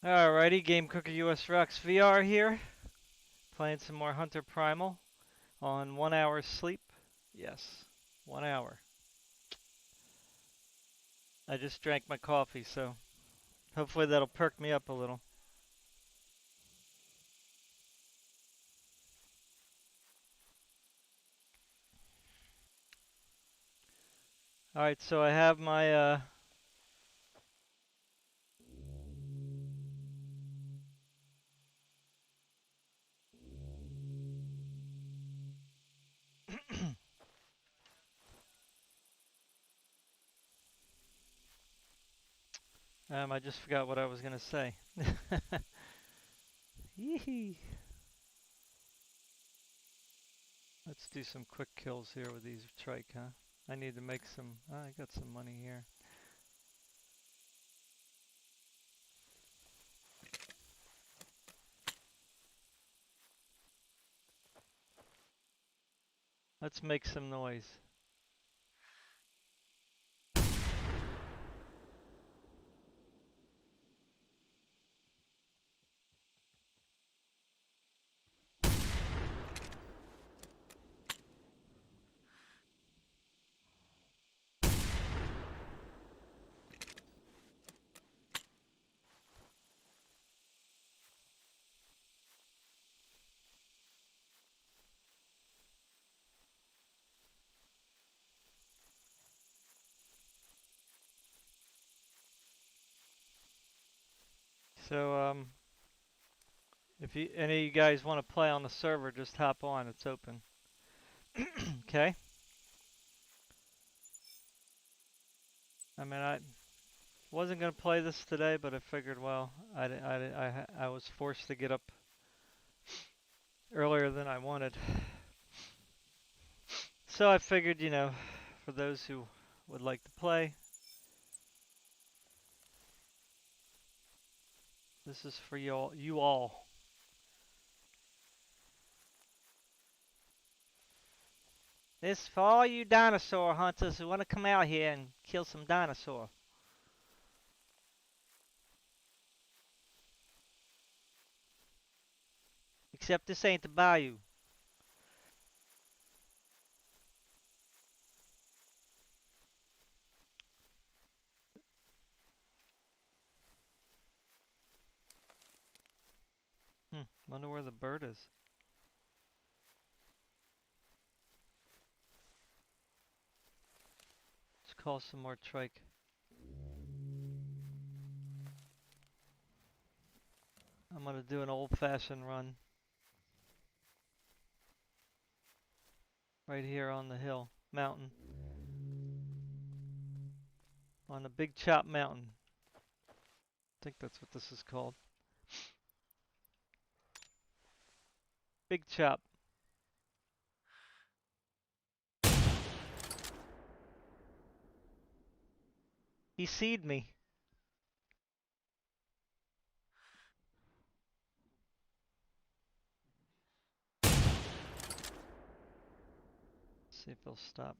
Alrighty, Game Cooker US Rocks VR here. Playing some more Hunter Primal on 1 hour sleep. Yes, 1 hour. I just drank my coffee, so hopefully that'll perk me up a little. Alright, so I have my I just forgot what I was gonna say. Yee. Let's do some quick kills here with these trike, huh? I need to make some. I got some money here. Let's make some noise. So, if any of you guys want to play on the server, just hop on. It's open. Okay. I mean, I wasn't gonna play this today, but I figured, well, I was forced to get up earlier than I wanted. So I figured, for those who would like to play, this is for you all. This is for all you dinosaur hunters who want to come out here and kill some dinosaur. Except this ain't the bayou. Wonder where the bird is. Let's call some more trike. I'm gonna do an old-fashioned run. Right here on the hill, mountain. On the Big Chop Mountain. I think that's what this is called. Big Chop. He seed me. See if he'll stop.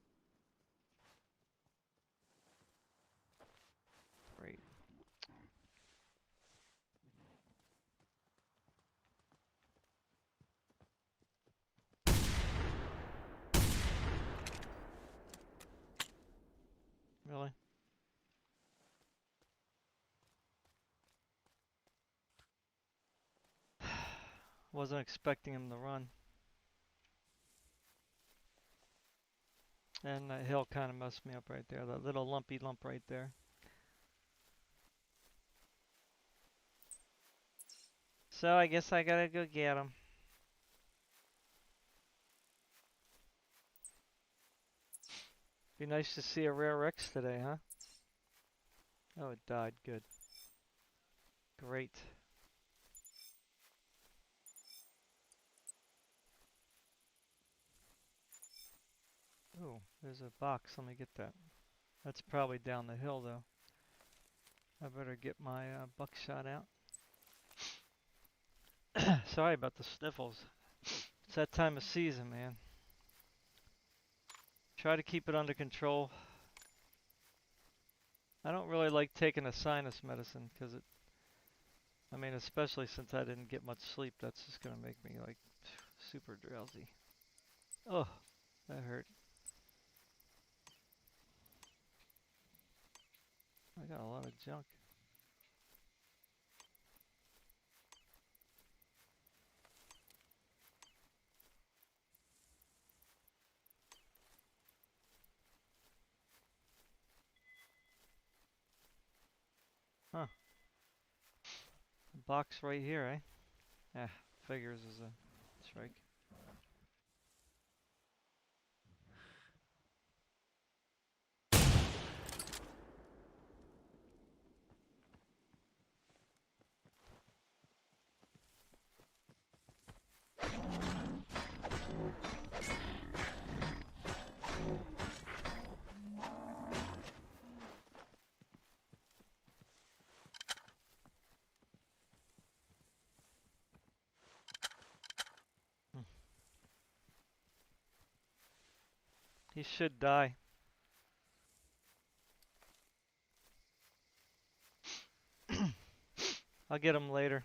Great. Really? Wasn't expecting him to run. And that hill kind of messed me up right there. That little lumpy lump right there. So I guess I gotta go get him. Be nice to see a rare X today, huh? Oh, it died. Good. Great. Oh, there's a box. Let me get that. That's probably down the hill, though. I better get my buckshot out. Sorry about the sniffles. It's that time of season, man. Try to keep it under control. I don't really like taking a sinus medicine because it I mean, especially since I didn't get much sleep, that's just gonna make me like super drowsy. Oh, that hurt. I got a lot of junk. Huh. Box right here, eh? Ah, figures is a strike. Hmm. He should die. I'll get him later.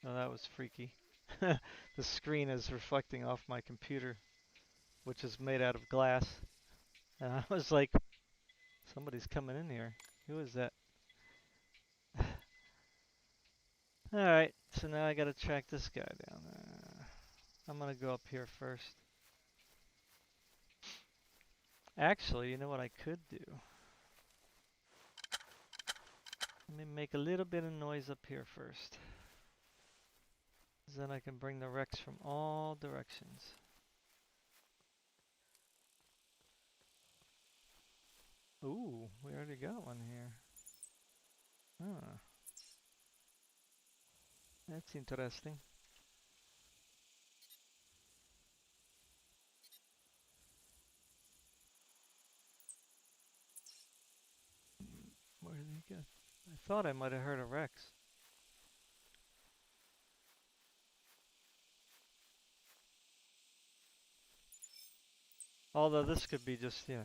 Oh, that was freaky. The screen is reflecting off my computer, which is made out of glass. And I was like, somebody's coming in here. Who is that? Alright, so now I gotta track this guy down. I'm gonna go up here first. Actually, you know what I could do? Let me make a little bit of noise up here first. Then I can bring the wrecks from all directions. Ooh, we already got one here. Huh. That's interesting. Where did he go? I thought I might have heard a Rex. Although this could be just, you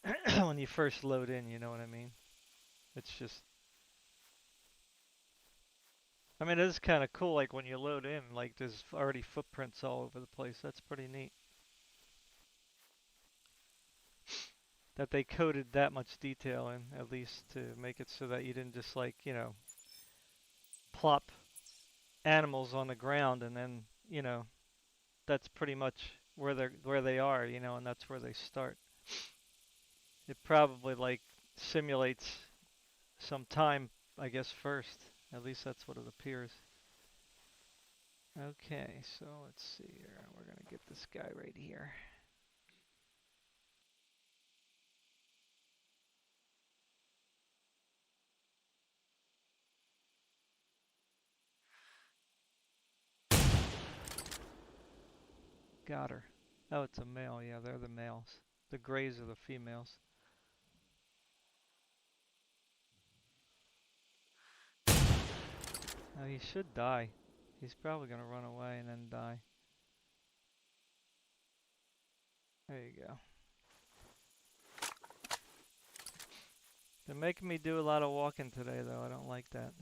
know, when you first load in, you know what I mean? It's just, I mean, it is kind of cool, like when you load in, like there's already footprints all over the place. That's pretty neat. That they coded that much detail in, at least to make it so that you didn't just like, you know, plop animals on the ground and then, you know, that's pretty much where they are, you know, and that's where they start. It probably like simulates some time, I guess, first. At least that's what it appears. Okay, so let's see here. We're gonna get this guy right here. Got her. Oh, it's a male. Yeah, they're the males. The grays are the females. Now he should die. He's probably gonna run away and then die. There you go. They're making me do a lot of walking today, though. I don't like that.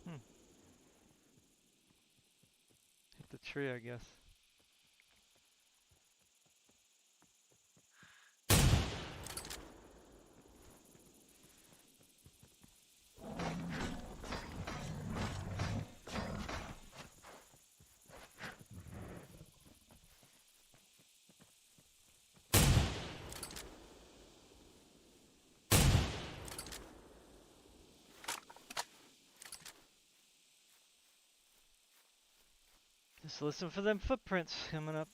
Hmm. Hit the tree, I guess. Just listen for them footprints coming up.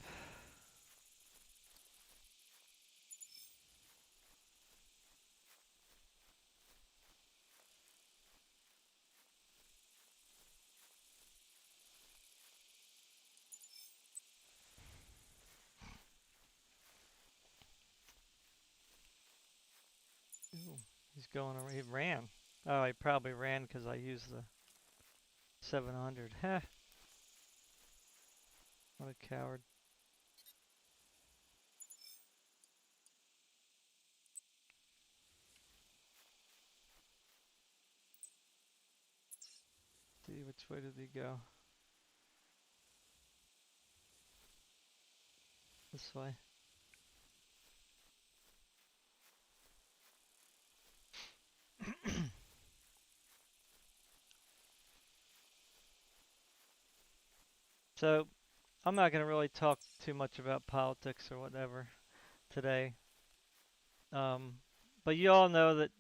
He's going. He ran. Oh, he probably ran because I used the 700. Heh. What a coward. See, which way did he go? This way. So, I'm not going to really talk too much about politics or whatever today. Um, but you all know that,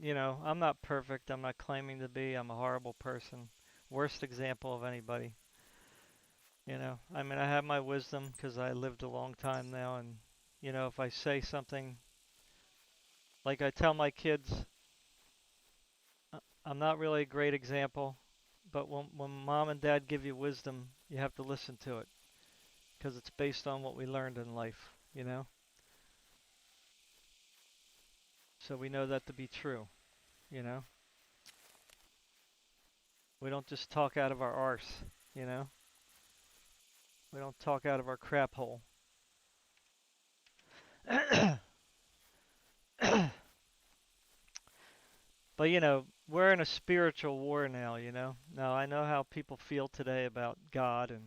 I'm not perfect. I'm not claiming to be. I'm a horrible person. Worst example of anybody. I mean, I have my wisdom because I lived a long time now. And, if I say something, like I tell my kids, I'm not really a great example. But when mom and dad give you wisdom, you have to listen to it because it's based on what we learned in life. So we know that to be true, you know? We don't just talk out of our arse, you know? We don't talk out of our crap hole. But, we're in a spiritual war now. Now, I know how people feel today about God and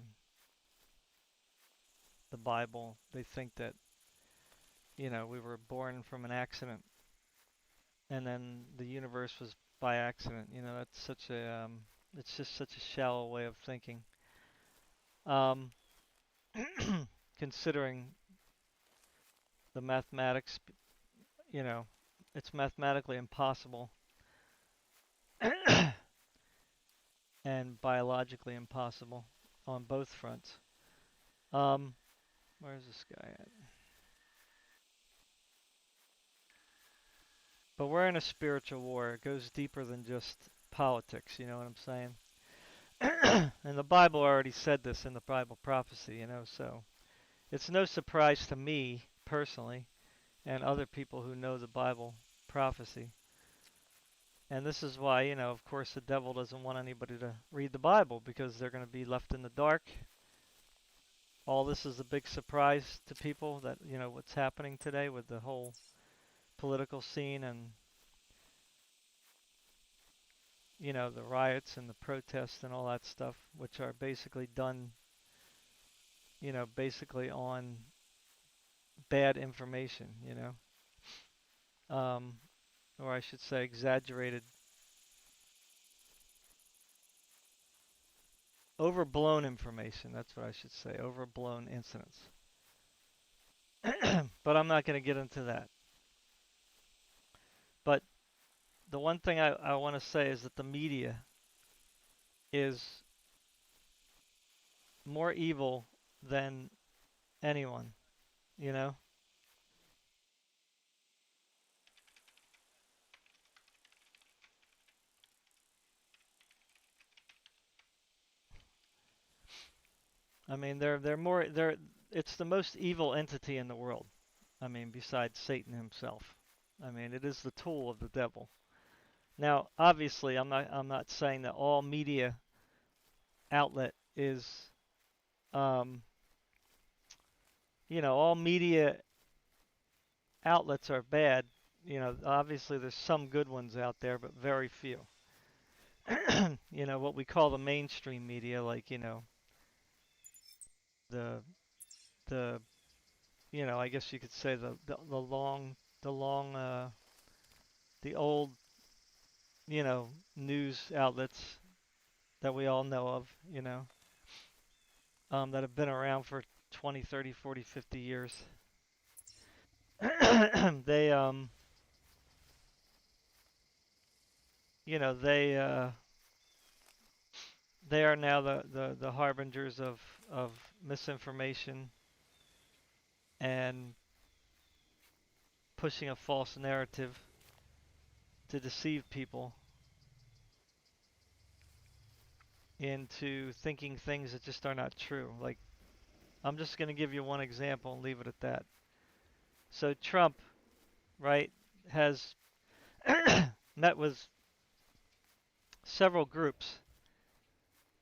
the Bible. They think that, we were born from an accident and then the universe was by accident. That's it's just such a shallow way of thinking. Um, considering the mathematics, you know, it's mathematically impossible and biologically impossible on both fronts. Um, where's this guy at? But we're in a spiritual war. It goes deeper than just politics, you know what I'm saying? And the Bible already said this in the Bible prophecy, so it's no surprise to me personally and other people who know the Bible prophecy. And this is why, of course, the devil doesn't want anybody to read the Bible because they're going to be left in the dark. All this is a big surprise to people that, what's happening today with the whole political scene and, the riots and the protests and all that stuff, which are basically done, basically on bad information, um, or I should say exaggerated, overblown information. That's what I should say, overblown incidents. But I'm not going to get into that. But the one thing I want to say is that the media is more evil than anyone, you know? I mean, they're it's the most evil entity in the world. I mean, besides Satan himself. I mean, it is the tool of the devil. Now, obviously, I'm not saying that all media outlet is um, all media outlets are bad. Obviously there's some good ones out there, but very few. What we call the mainstream media, like, the the I guess you could say the the old, news outlets that we all know of, that have been around for 20, 30, 40, 50 years. They you know, they are now the harbingers of misinformation and pushing a false narrative to deceive people into thinking things that just are not true. Like, I'm just going to give you one example and leave it at that. So Trump, right, has met with several groups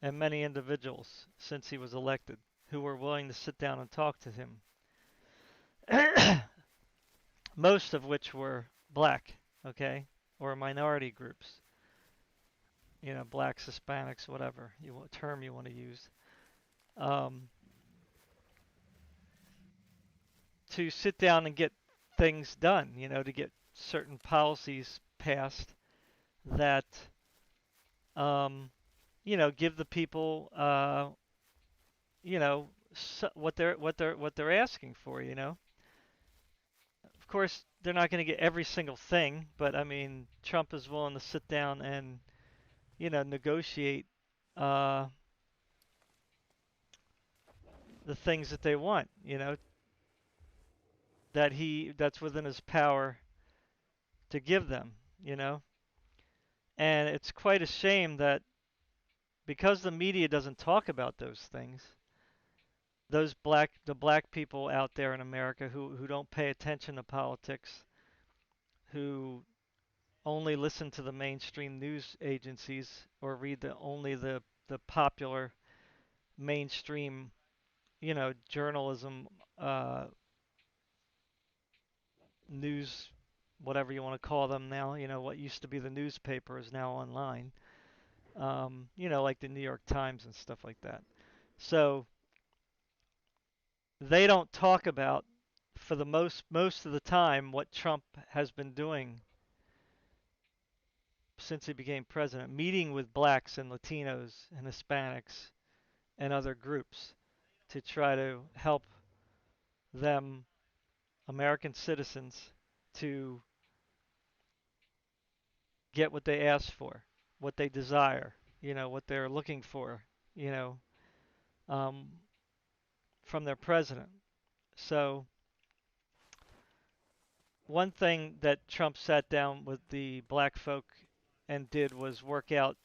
and many individuals since he was elected who were willing to sit down and talk to him, most of which were black, okay, or minority groups, blacks, Hispanics, whatever term you want to use, um, to sit down and get things done, to get certain policies passed that, um, give the people, what they're asking for, Of course, they're not going to get every single thing, but I mean, Trump is willing to sit down and, negotiate uh, the things that they want, that's within his power to give them, you know. And it's quite a shame that because the media doesn't talk about those things, the black people out there in America who don't pay attention to politics, who only listen to the mainstream news agencies or read only the popular mainstream, journalism, news, whatever you want to call them now. What used to be the newspaper is now online. Like the New York Times and stuff like that. So they don't talk about, for the most of the time, what Trump has been doing since he became president, meeting with blacks and Latinos and Hispanics and other groups to try to help them, American citizens, to get what they ask for, what they desire, what they're looking for, you know, um, from their president. So, one thing that Trump sat down with the black folk and did was work out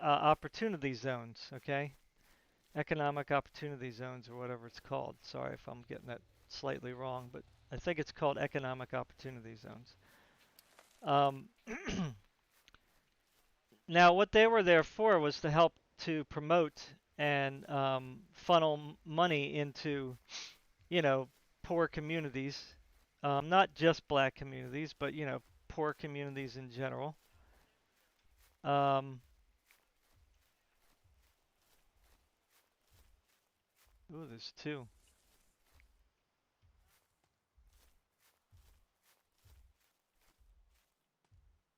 opportunity zones, okay? Economic opportunity zones, or whatever it's called. Sorry if I'm getting that slightly wrong, but I think it's called economic opportunity zones. Um, Now, what they were there for was to help to promote and funnel money into, you know, poor communities, not just black communities, but poor communities in general. Um, Ooh, there's two.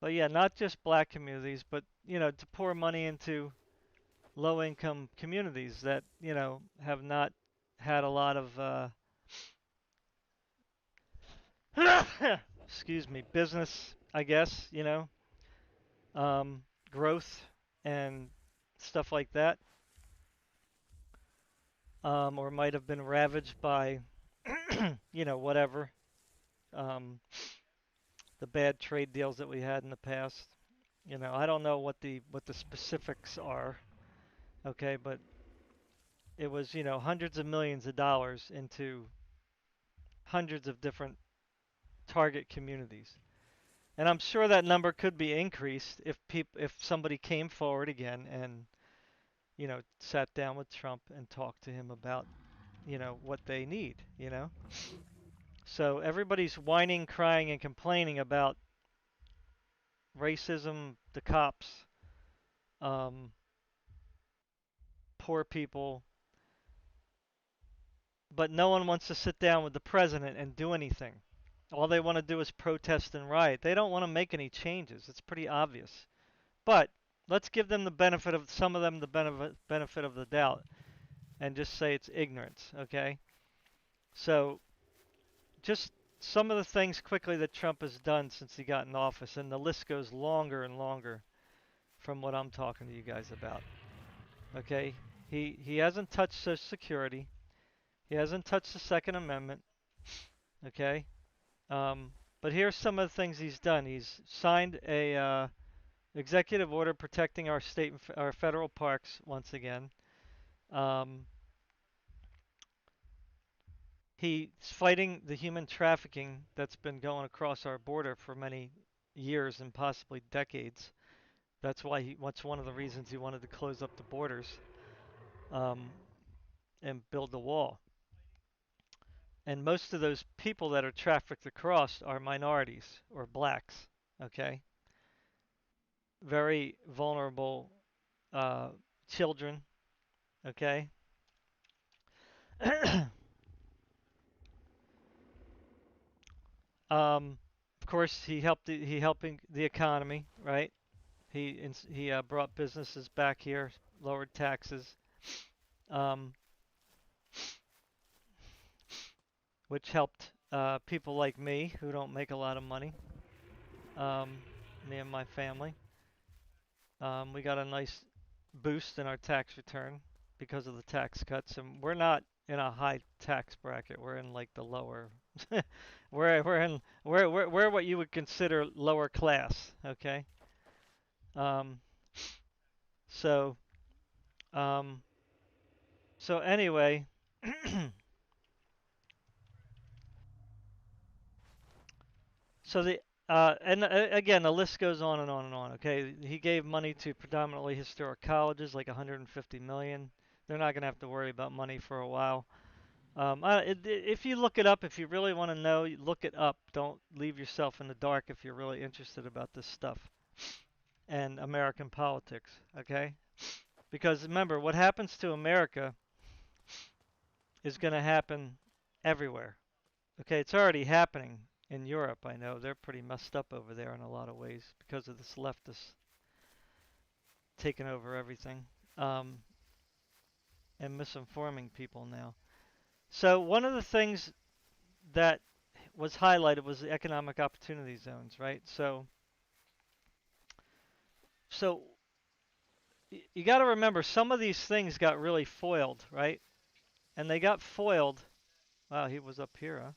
But yeah, not just black communities, but to pour money into low-income communities that have not had a lot of excuse me, business, I guess, um, growth and stuff like that, or might have been ravaged by, whatever, um, the bad trade deals that we had in the past. I don't know what the specifics are, okay, but it was hundreds of millions of dollars into hundreds of different target communities. And I'm sure that number could be increased if somebody came forward again and sat down with Trump and talked to him about what they need. So everybody's whining, crying, and complaining about racism, the cops, um, poor people, but no one wants to sit down with the president and do anything. All they want to do is protest and riot. They don't want to make any changes. It's pretty obvious. But let's give them the benefit of some of them the benefit of the doubt and just say it's ignorance, okay? So just some of the things quickly that Trump has done since he got in office, and the list goes longer and longer from what I'm talking to you guys about. Okay, he hasn't touched Social Security. He hasn't touched the Second Amendment. Okay, but here's some of the things he's done. He's signed a executive order protecting our state and our federal parks once again. Um, he's fighting the human trafficking that's been going across our border for many years and possibly decades. That's one of the reasons he wanted to close up the borders um, and build the wall. And most of those people that are trafficked across are minorities or blacks. Okay, very vulnerable uh, children. Okay. Of course, he helping the economy, right? He brought businesses back here, lowered taxes, um, which helped people like me who don't make a lot of money. Me and my family. We got a nice boost in our tax return because of the tax cuts, and we're not in a high tax bracket. We're in like the lower. We're what you would consider lower class. Okay. Um, so um, so anyway, so the and again, the list goes on and on and on. Okay, he gave money to predominantly historic colleges, like 150 million. They're not going to have to worry about money for a while. If you look it up, if you really want to know, look it up. Don't leave yourself in the dark if you're really interested about this stuff and American politics. Okay, because remember, what happens to America is going to happen everywhere. Okay, it's already happening in Europe. I know they're pretty messed up over there in a lot of ways because of this leftist taking over everything um, and misinforming people now. So one of the things that was highlighted was the economic opportunity zones, right? So you got to remember some of these things got really foiled, right? And they got foiled. Wow, he was up here, huh?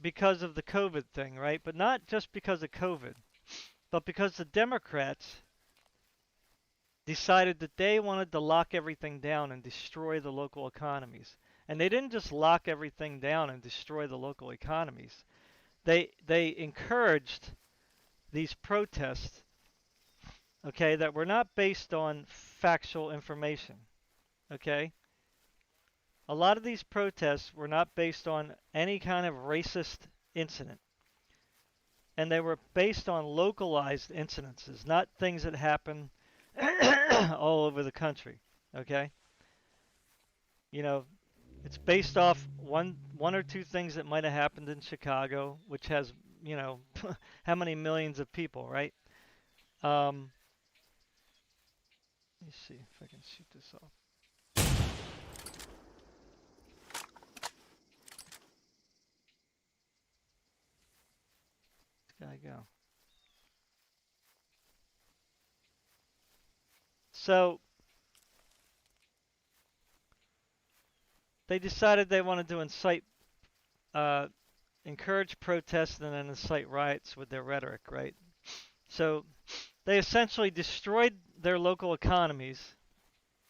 Because of the COVID thing, right? But not just because of COVID, but because the Democrats decided that they wanted to lock everything down and destroy the local economies. And they didn't just lock everything down and destroy the local economies. They encouraged these protests, okay, that were not based on factual information, okay? A lot of these protests were not based on any kind of racist incident, and they were based on localized incidences, not things that happen all over the country, okay? You know, it's based off one or two things that might have happened in Chicago, which has, you know, how many millions of people, right? Um, let me see if I can shoot this off. This guy go. So they decided they wanted to uh, encourage protests and then incite riots with their rhetoric, right? So they essentially destroyed their local economies,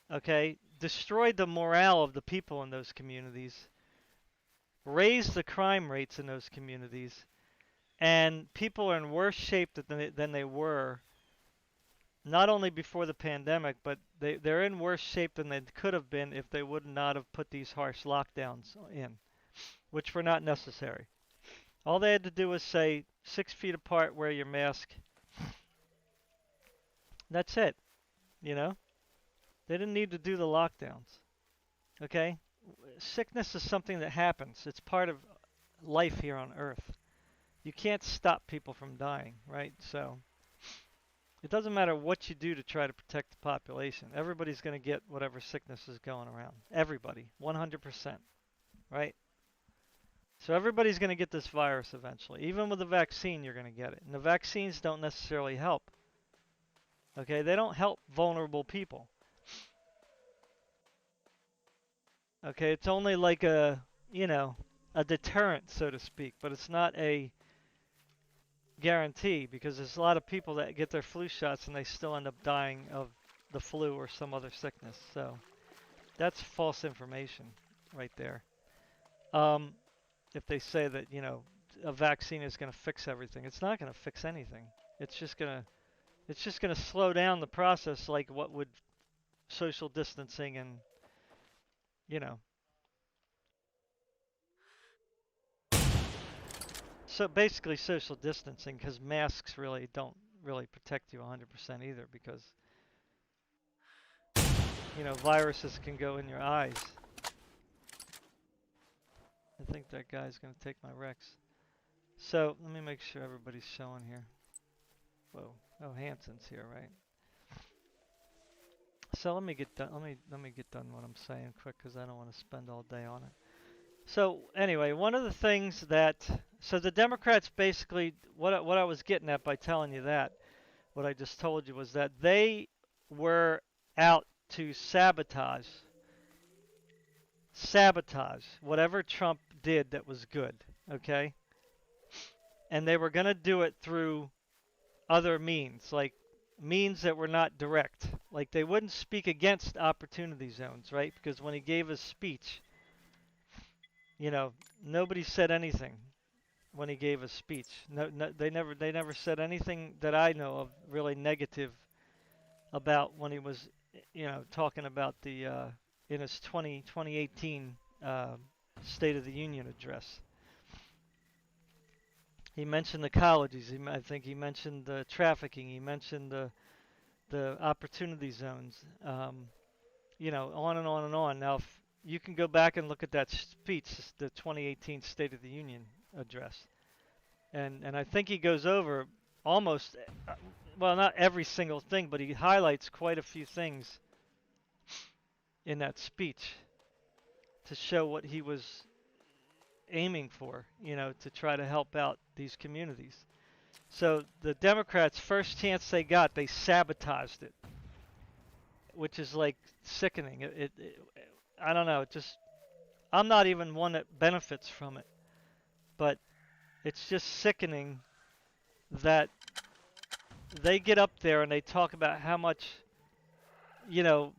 okay? Destroyed the morale of the people in those communities, raised the crime rates in those communities, and people are in worse shape than they were not only before the pandemic, but they're in worse shape than they could have been if they would not have put these harsh lockdowns in, which were not necessary. All they had to do was say 6 feet apart, wear your mask. That's it, you know? They didn't need to do the lockdowns, okay? Sickness is something that happens. It's part of life here on Earth. You can't stop people from dying, right? So it doesn't matter what you do to try to protect the population. Everybody's going to get whatever sickness is going around. Everybody, 100%, right? So everybody's going to get this virus eventually. Even with the vaccine, you're going to get it. And the vaccines don't necessarily help. Okay, they don't help vulnerable people. Okay, it's only like you know, a deterrent, so to speak, but it's not a guarantee because there's a lot of people that get their flu shots and they still end up dying of the flu or some other sickness. So that's false information right there. Um, if they say that, you know, a vaccine is going to fix everything. It's not going to fix anything. It's just going to slow down the process, like what would social distancing and you know. So basically social distancing, because masks really don't really protect you 100% either, because viruses can go in your eyes. I think that guy's going to take my Rex. So let me make sure everybody's showing here. Whoa. Oh, Hanson's here, right? So let me get done. Let me get done what I'm saying quick, because I don't want to spend all day on it. So anyway, one of the things that the Democrats basically what I was getting at by telling you that, what I just told you, was that they were out to sabotage whatever Trump did that was good, okay? And they were going to do it through other means, like means that were not direct. Like they wouldn't speak against opportunity zones, right? Because when he gave his speech, nobody said anything when he gave his speech. No, they never said anything that I know of really negative about when he was, talking about the in his 2018 State of the Union address. He mentioned the colleges. I think he mentioned the trafficking. He mentioned the opportunity zones. On and on and on. Now, if you can go back and look at that speech, the 2018 State of the Union address, and I think he goes over almost, well, not every single thing, but he highlights quite a few things in that speech to show what he was aiming for, to try to help out these communities. So the Democrats, first chance they got, they sabotaged it, which is like sickening. I don't know. I'm not even one that benefits from it, but it's just sickening that they get up there and they talk about how much,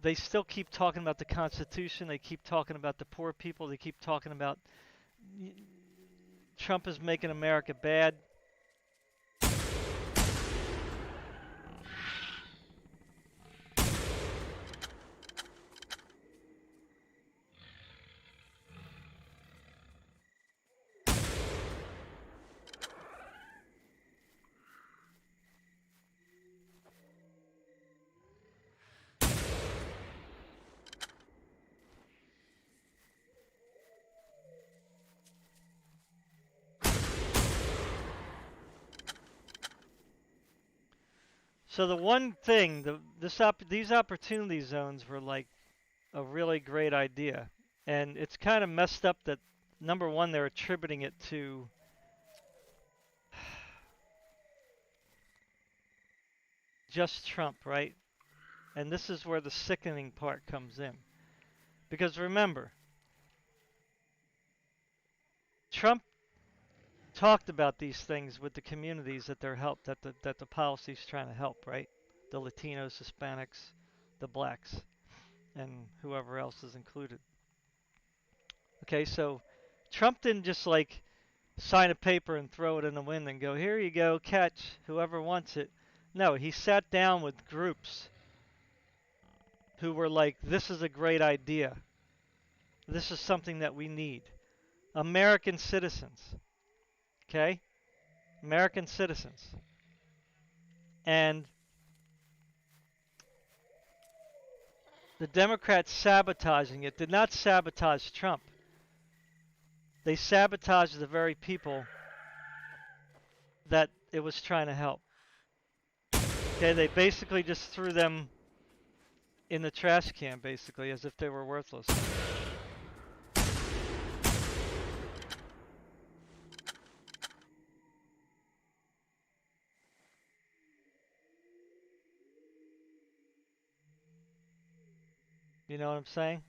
they still keep talking about the Constitution. They keep talking about the poor people. They keep talking about Trump is making America bad. So the one thing, these opportunity zones were like a really great idea, and it's kind of messed up that number one they're attributing it to just Trump, right? And this is where the sickening part comes in, because remember, Trump talked about these things with the communities that the policy's trying to help, right? The Latinos, Hispanics, the blacks, and whoever else is included. Okay, so Trump didn't just like sign a paper and throw it in the wind and go, here you go, catch whoever wants it. No, he sat down with groups who were like, this is a great idea. This is something that we need. American citizens. Okay? American citizens. And the Democrats sabotaging it did not sabotage Trump. They sabotaged the very people that it was trying to help. Okay, they basically just threw them in the trash can, basically, as if they were worthless. You know what I'm saying?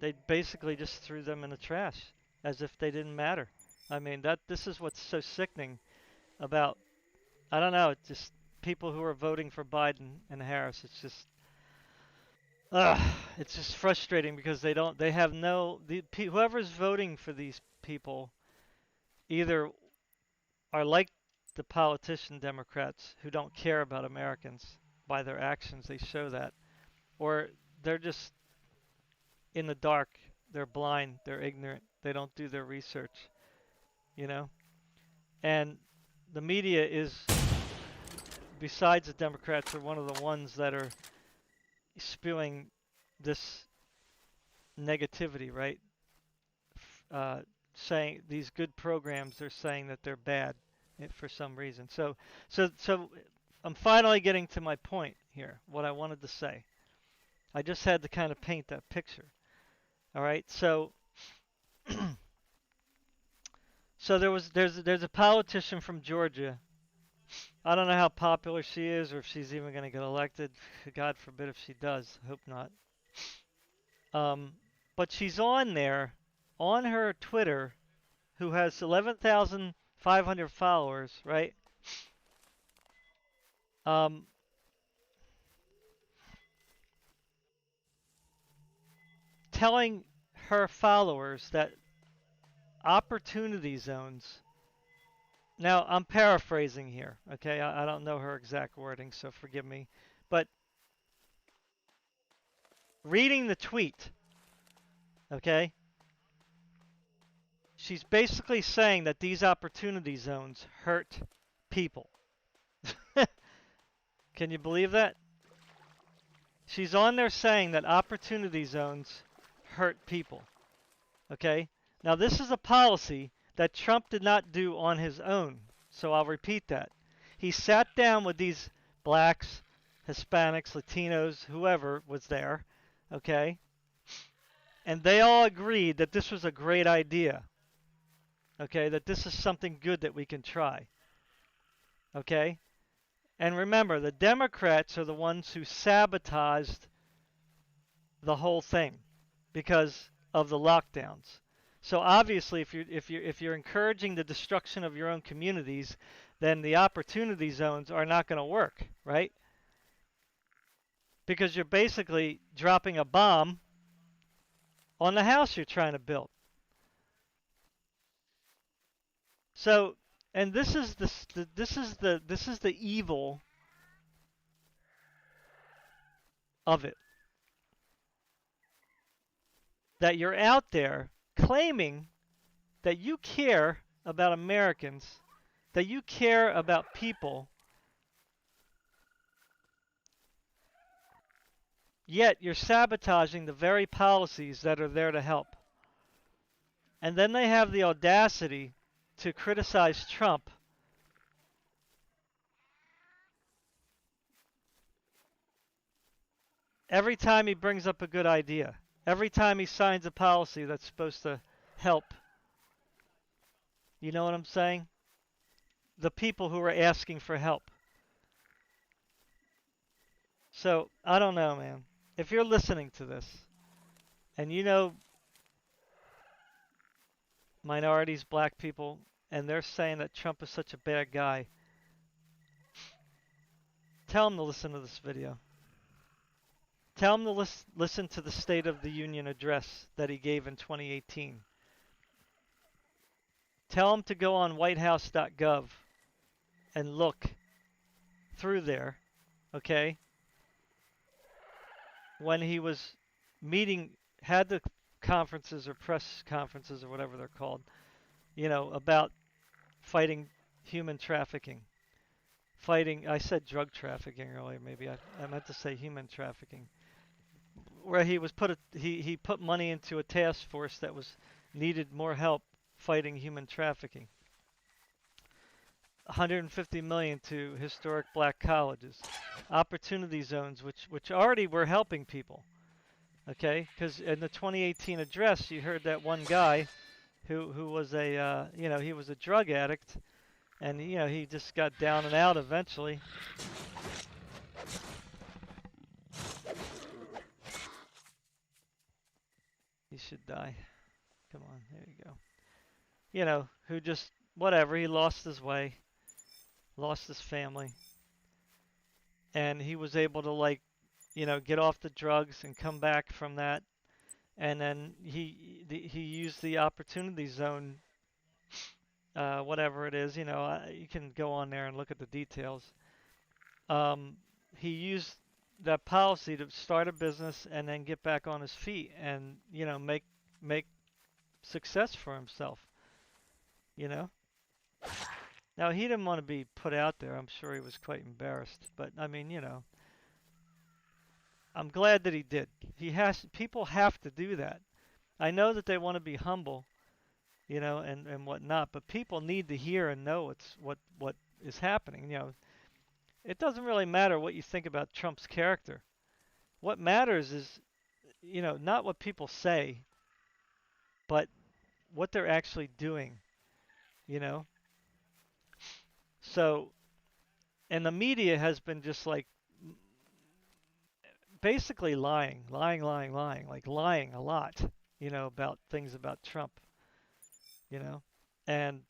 They basically just threw them in the trash, as if they didn't matter. I mean, this is what's so sickening about, I don't know, it's just people who are voting for Biden and Harris. It's just, it's just frustrating because whoever's voting for these people either are like the politician Democrats who don't care about Americans. By their actions, they show that. Or they're just in the dark. They're blind. They're ignorant. They don't do their research, you know? And the media is, besides the Democrats, are one of the ones that are spewing this negativity, right? Uh, saying these good programs, they're saying that they're bad for some reason. So I'm finally getting to my point here. What I wanted to say. I just had to kind of paint that picture. All right. So there's a politician from Georgia. I don't know how popular she is or if she's even going to get elected. God forbid if she does. Hope not. Um, but she's on there, on her Twitter, who has 11,500 followers, right? Um, telling her followers that opportunity zones. Now, I'm paraphrasing here, okay? I don't know her exact wording, so forgive me. But reading the tweet, okay? She's basically saying that these opportunity zones hurt people. Can you believe that? She's on there saying that opportunity zones hurt people. Okay? Now, this is a policy that Trump did not do on his own. So I'll repeat that. He sat down with these blacks, Hispanics, Latinos, whoever was there, okay? And they all agreed that this was a great idea, okay? That this is something good that we can try, okay? And remember, the Democrats are the ones who sabotaged the whole thing because of the lockdowns. So obviously, if you're encouraging the destruction of your own communities, then the opportunity zones are not going to work, right? Because you're basically dropping a bomb on the house you're trying to build. So, and this is the evil of it. That you're out there claiming that you care about Americans, that you care about people, yet you're sabotaging the very policies that are there to help. And then they have the audacity to criticize Trump every time he brings up a good idea, every time he signs a policy that's supposed to help. You know what I'm saying? The people who are asking for help. So, I don't know, man. If you're listening to this and you know minorities, black people, and they're saying that Trump is such a bad guy, tell them to listen to this video. Tell them to listen to the State of the Union address that he gave in 2018. Tell them to go on whitehouse.gov and look through there, okay? When he was had the conferences or press conferences or whatever they're called, about fighting human trafficking. I said drug trafficking earlier, maybe I meant to say human trafficking. Where he put money into a task force that needed more help fighting human trafficking. 150 million to historic black colleges, opportunity zones, which already were helping people. Okay, because in the 2018 address, you heard that one guy who was he was a drug addict, and he just got down and out eventually. He should die. Come on, there you go. Who just whatever, he lost his way, lost his family, and he was able to get off the drugs and come back from that, and then he used the opportunity zone whatever it is, you know, you can go on there and look at the details. Um, he used that policy to start a business and then get back on his feet and, you know, make success for himself, you know. Now he didn't want to be put out there. I'm sure he was quite embarrassed, but I mean, you know, I'm glad that he did. People have to do that. I know that they want to be humble, you know, and whatnot, but people need to hear and know what is happening. You know, it doesn't really matter what you think about Trump's character. What matters is, you know, not what people say, but what they're actually doing, you know. So, and the media has been just like basically lying, like lying a lot, you know, about things about Trump, you know, and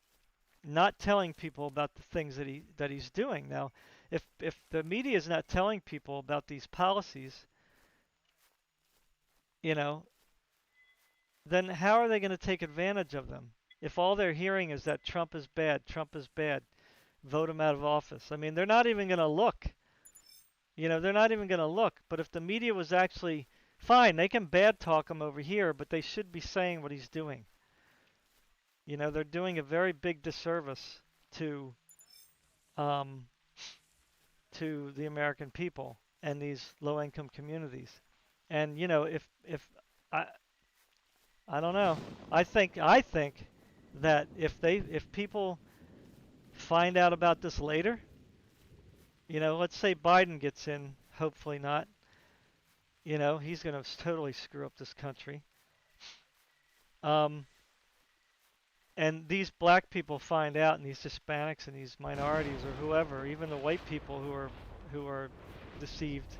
not telling people about the things that he's doing. Now, if the media is not telling people about these policies, you know, then how are they going to take advantage of them? If all they're hearing is that Trump is bad, vote him out of office. I mean, they're not even going to look. You know, they're not even going to look. But if the media was actually fine, they can bad talk him over here, but they should be saying what he's doing. You know, they're doing a very big disservice to um, to the American people and these low-income communities. And you know, if I I don't know, I think that if people find out about this later, you know, let's say Biden gets in, hopefully not. You know, he's going to totally screw up this country. Um, and these black people find out, and these Hispanics and these minorities or whoever, even the white people who are deceived,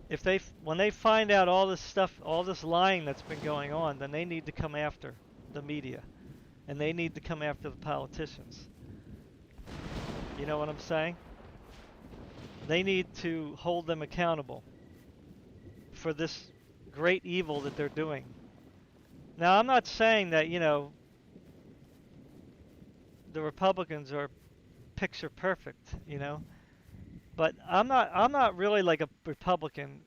if they when they find out all this stuff, all this lying that's been going on, then they need to come after the media, and they need to come after the politicians. You know what I'm saying? They need to hold them accountable for this great evil that they're doing. Now, I'm not saying that, you know, the Republicans are picture perfect, you know, but I'm not really like a Republican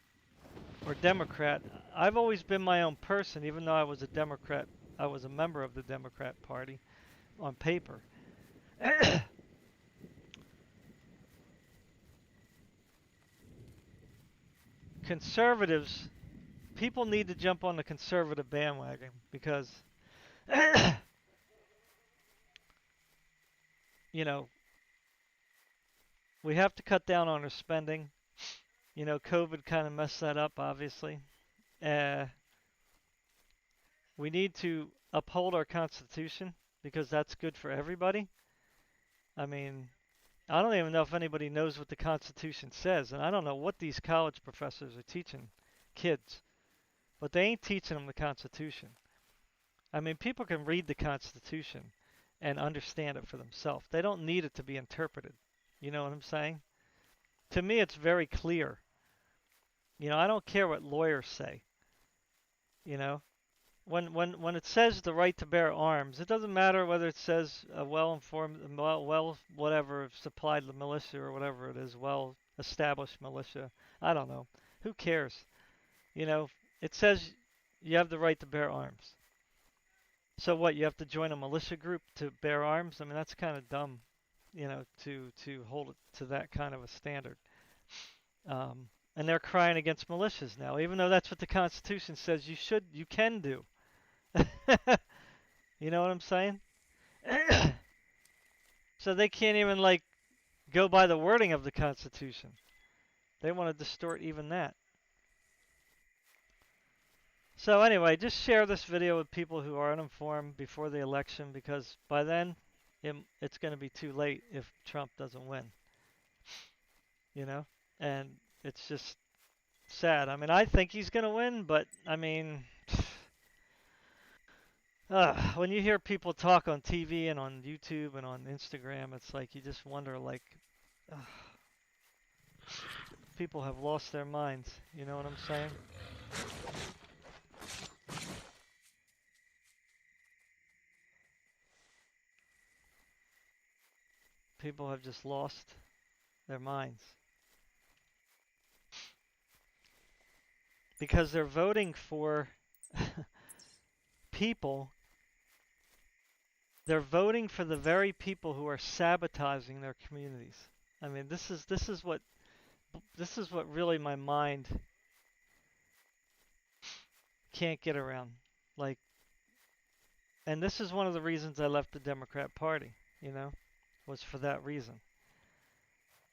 or Democrat. I've always been my own person, even though I was a Democrat. I was a member of the Democrat Party on paper. Conservatives, people need to jump on the conservative bandwagon because, you know, we have to cut down on our spending. You know, COVID kind of messed that up, obviously. Uh, we need to uphold our Constitution because that's good for everybody. I mean, I don't even know if anybody knows what the Constitution says, and I don't know what these college professors are teaching kids, but they ain't teaching them the Constitution. I mean, people can read the Constitution and understand it for themselves. They don't need it to be interpreted. You know what I'm saying? To me, it's very clear. You know, I don't care what lawyers say. You know, when it says the right to bear arms, it doesn't matter whether it says a well-informed, whatever, supplied militia or whatever it is, well-established militia. I don't know. Who cares? You know, it says you have the right to bear arms. So what? You have to join a militia group to bear arms? I mean, that's kind of dumb, you know, to hold it to that kind of a standard. And they're crying against militias now, even though that's what the Constitution says you can do. You know what I'm saying? So they can't even like go by the wording of the Constitution. They want to distort even that. So anyway, just share this video with people who are uninformed before the election because by then it's going to be too late if Trump doesn't win. You know? And it's just sad. I mean, I think he's going to win, but I mean, when you hear people talk on TV and on YouTube and on Instagram, it's like you just wonder, like, people have lost their minds. You know what I'm saying? People have just lost their minds because they're voting for people. They're voting for the very people who are sabotaging their communities. I mean, this is what really my mind can't get around. Like, and this is one of the reasons I left the Democrat Party, you know, was for that reason.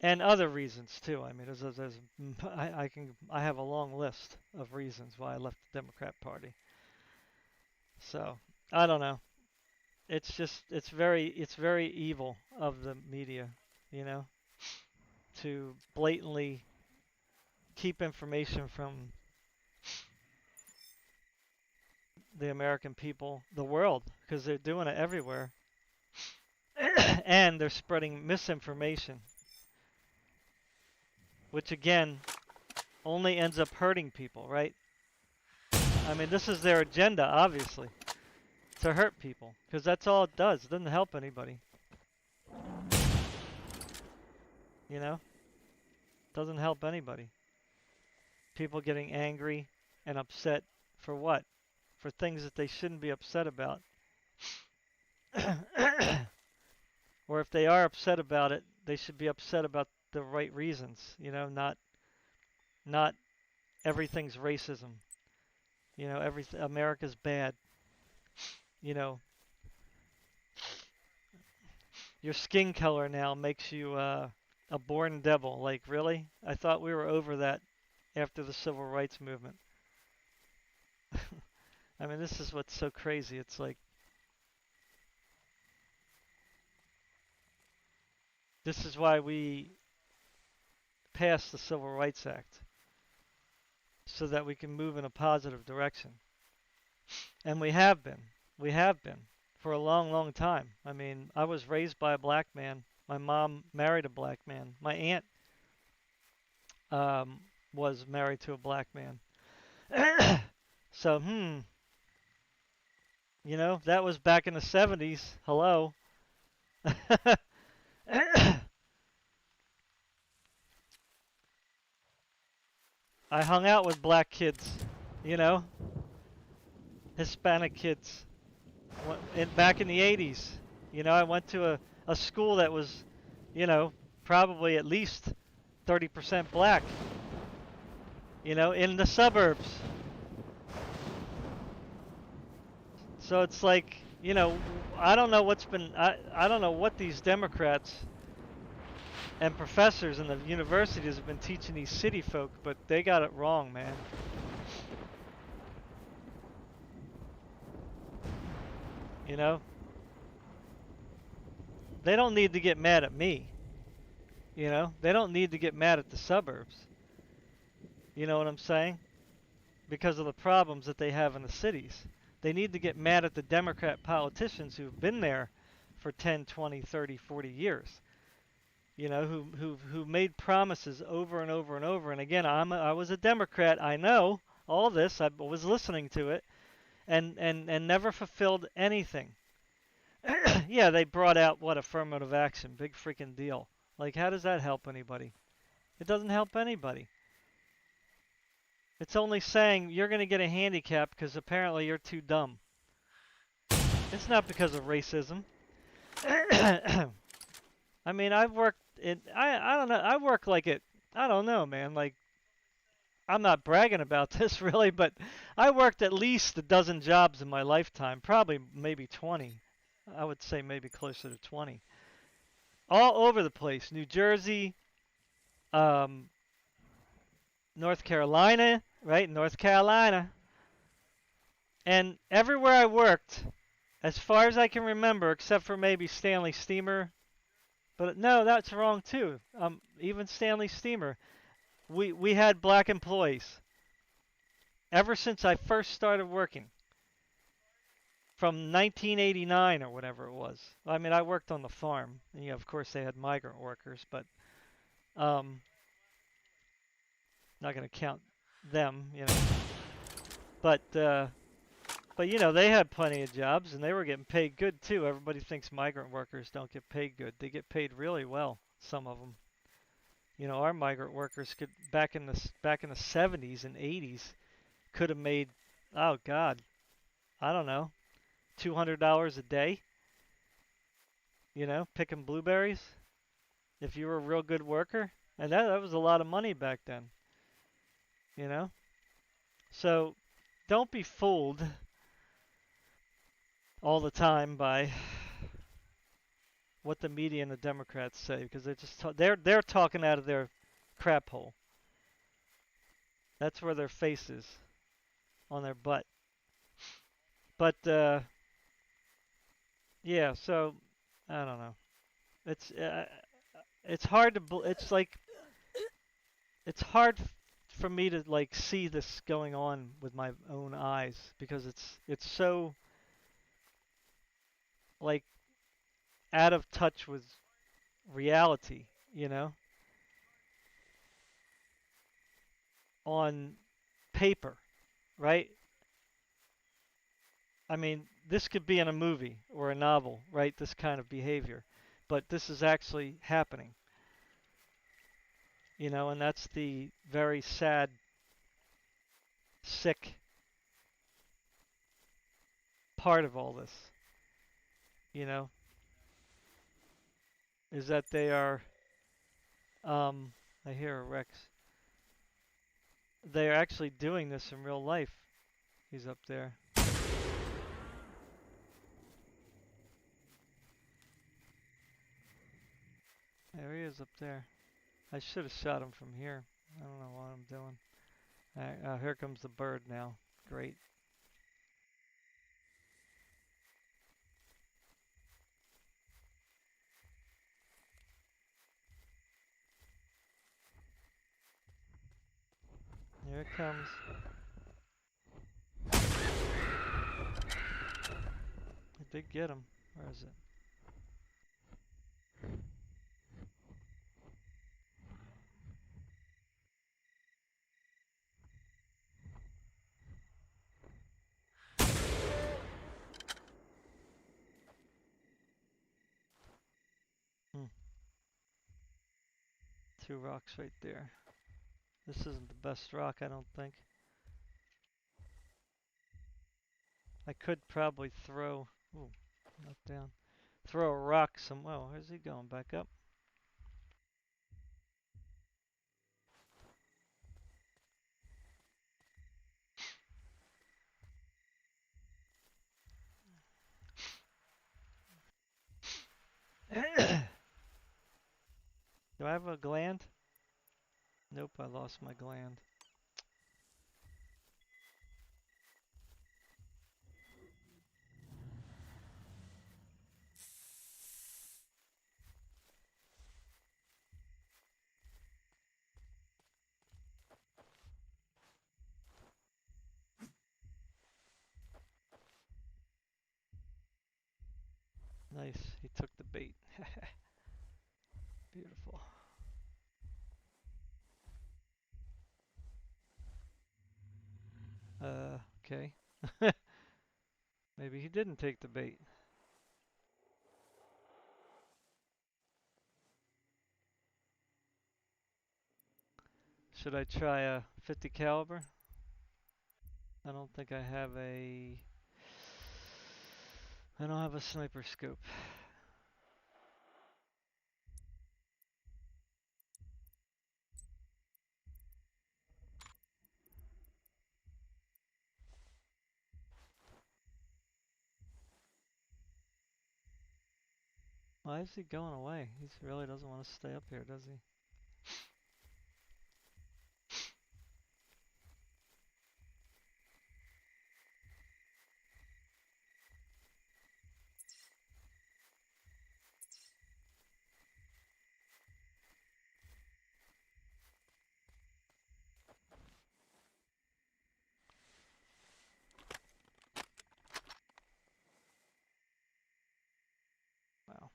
And other reasons too. I mean, I have a long list of reasons why I left the Democrat Party. So, I don't know. It's very evil of the media, you know, to blatantly keep information from the American people, the world, because they're doing it everywhere. And they're spreading misinformation, which again only ends up hurting people, right? I mean, this is their agenda, obviously, to hurt people, because that's all it does. It doesn't help anybody. You know? It doesn't help anybody. People getting angry and upset for what? For things that they shouldn't be upset about. Or if they are upset about it, they should be upset about the right reasons, you know, not everything's racism. You know, America's bad. You know, your skin color now makes you a born devil. Like, really? I thought we were over that after the civil rights movement. I mean, this is what's so crazy. It's like, this is why we passed the Civil Rights Act, so that we can move in a positive direction. And we have been. We have been for a long, long time. I mean, I was raised by a black man. My mom married a black man. My aunt was married to a black man. So, you know, that was back in the 70s. Hello. I hung out with black kids, you know, Hispanic kids. Back in the 80s, you know, I went to a school that was, you know, probably at least 30% black, you know, in the suburbs. So it's like, you know, I don't know I don't know what these Democrats and professors in the universities have been teaching these city folk, but they got it wrong, man. You know? They don't need to get mad at me. You know? They don't need to get mad at the suburbs. You know what I'm saying? Because of the problems that they have in the cities. They need to get mad at the Democrat politicians who've been there for 10, 20, 30, 40 years. You know, who made promises over and over and over. And again, I was a Democrat. I know all this. I was listening to it, and never fulfilled anything. Yeah, they brought out what, affirmative action, big freaking deal. Like, how does that help anybody? It doesn't help anybody. It's only saying you're going to get a handicap because apparently you're too dumb. It's not because of racism. I mean, I've worked I don't know, I work like it, I don't know, man, like, I'm not bragging about this really, but I worked at least a dozen jobs in my lifetime, probably maybe 20. I would say maybe closer to 20. All over the place. New Jersey, North Carolina, right? North Carolina. And everywhere I worked, as far as I can remember, except for maybe Stanley Steamer, but no, that's wrong too. Even Stanley Steamer, we had black employees ever since I first started working, from 1989 or whatever it was. I mean, I worked on the farm, and yeah, of course they had migrant workers, but not going to count them, you know. But But you know, they had plenty of jobs and they were getting paid good too. Everybody thinks migrant workers don't get paid good. They get paid really well, some of them. You know, our migrant workers could back in the 70s and 80s could have made, oh God, I don't know, $200 a day, you know, picking blueberries if you were a real good worker. And that was a lot of money back then, you know? So don't be fooled all the time by what the media and the Democrats say because they're talking out of their crap hole. That's where their face is, on their butt. But yeah, so I don't know. It's hard to it's like it's hard for me to like see this going on with my own eyes because it's so like out of touch with reality, you know, on paper, right? I mean, this could be in a movie or a novel, right? This kind of behavior. But this is actually happening, you know, and that's the very sad, sick part of all this, you know, is that they are, I hear a Rex, they are actually doing this in real life. He's up there. There he is up there. I should have shot him from here. I don't know what I'm doing. Here comes the bird now. Great. Here it comes. I did get him. Where is it? Hmm. Two rocks right there. This isn't the best rock, I don't think. I could probably throw. Ooh, not down. Throw a rock some. Oh, where's he going? Back up? Do I have a gland? Nope, I lost my gland. Nice, he took the bait. Beautiful. Okay. Maybe he didn't take the bait. Should I try a 50 caliber? I don't think I have a. I don't have a sniper scope. Why is he going away? He really doesn't want to stay up here, does he? Wow.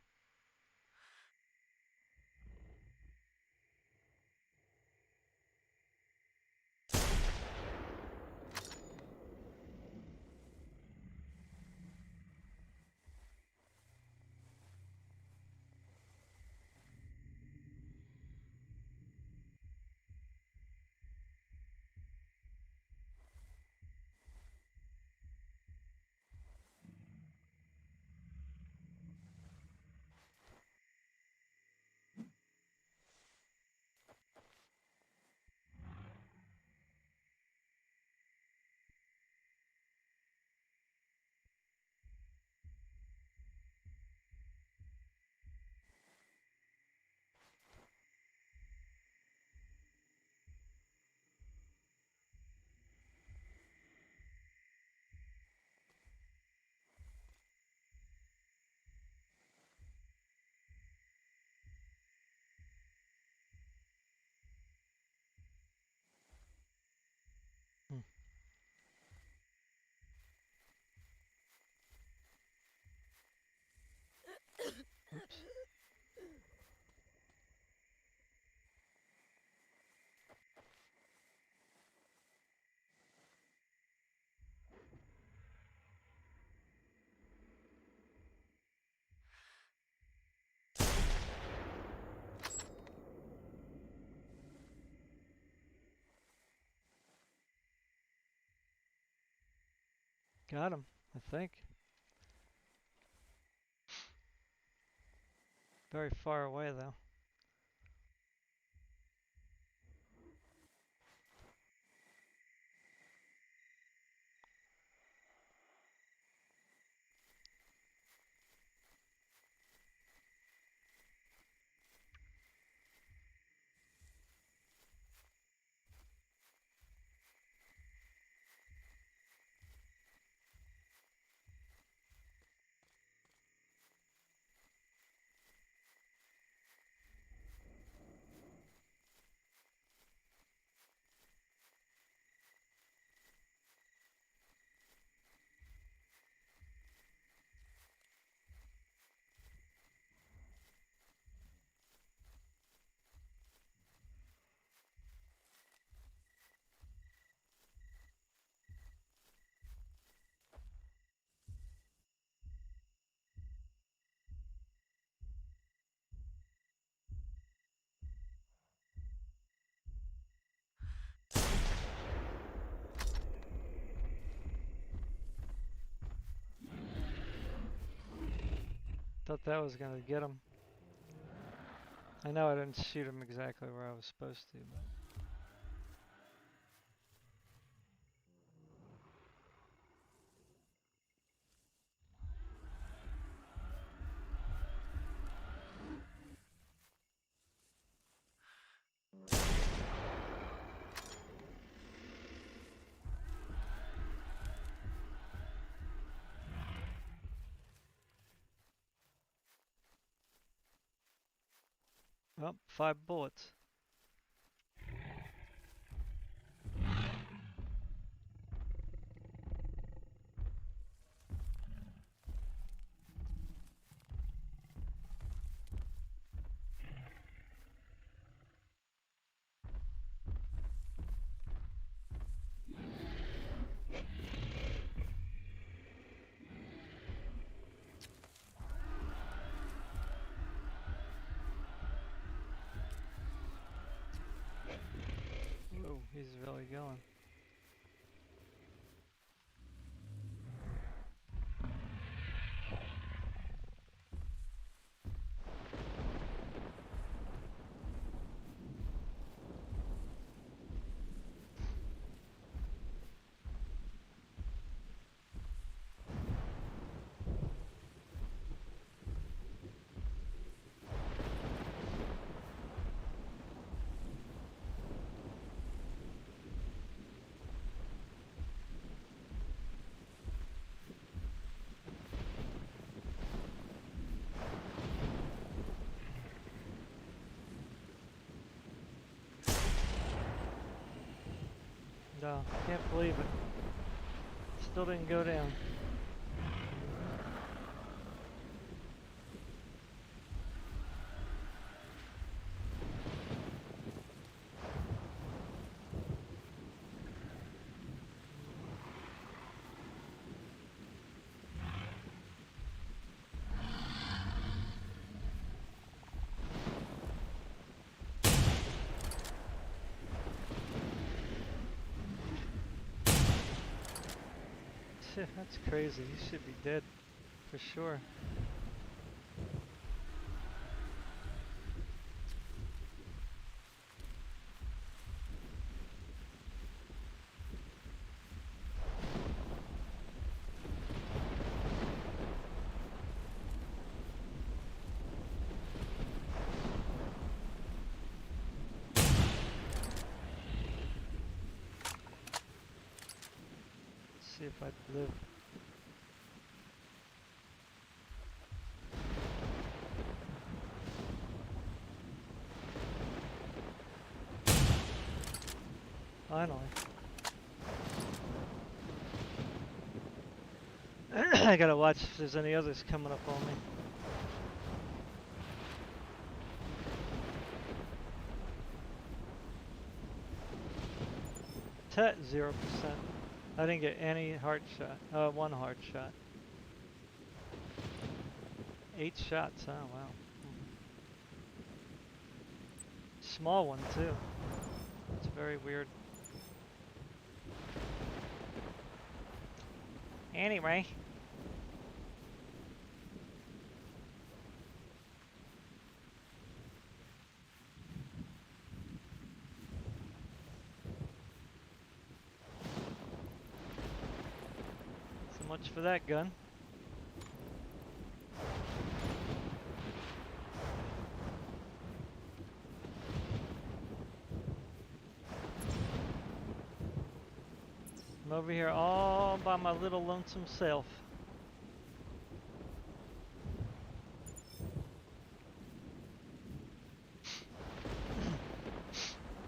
Got him, I think. Very far away though. Thought that was gonna get him. I know I didn't shoot him exactly where I was supposed to, but... Oh, 5 bullets. Whoa, he's really going. No, can't believe it. Still didn't go down. That's crazy. He should be dead for sure. Let's see if I live. Finally. I gotta watch if there's any others coming up on me. Tet 0%. I didn't get any heart shot. 1 heart shot. 8 shots, oh wow. Small one too. It's very weird. Anyway. So much for that gun. I'm over here all by my little lonesome self.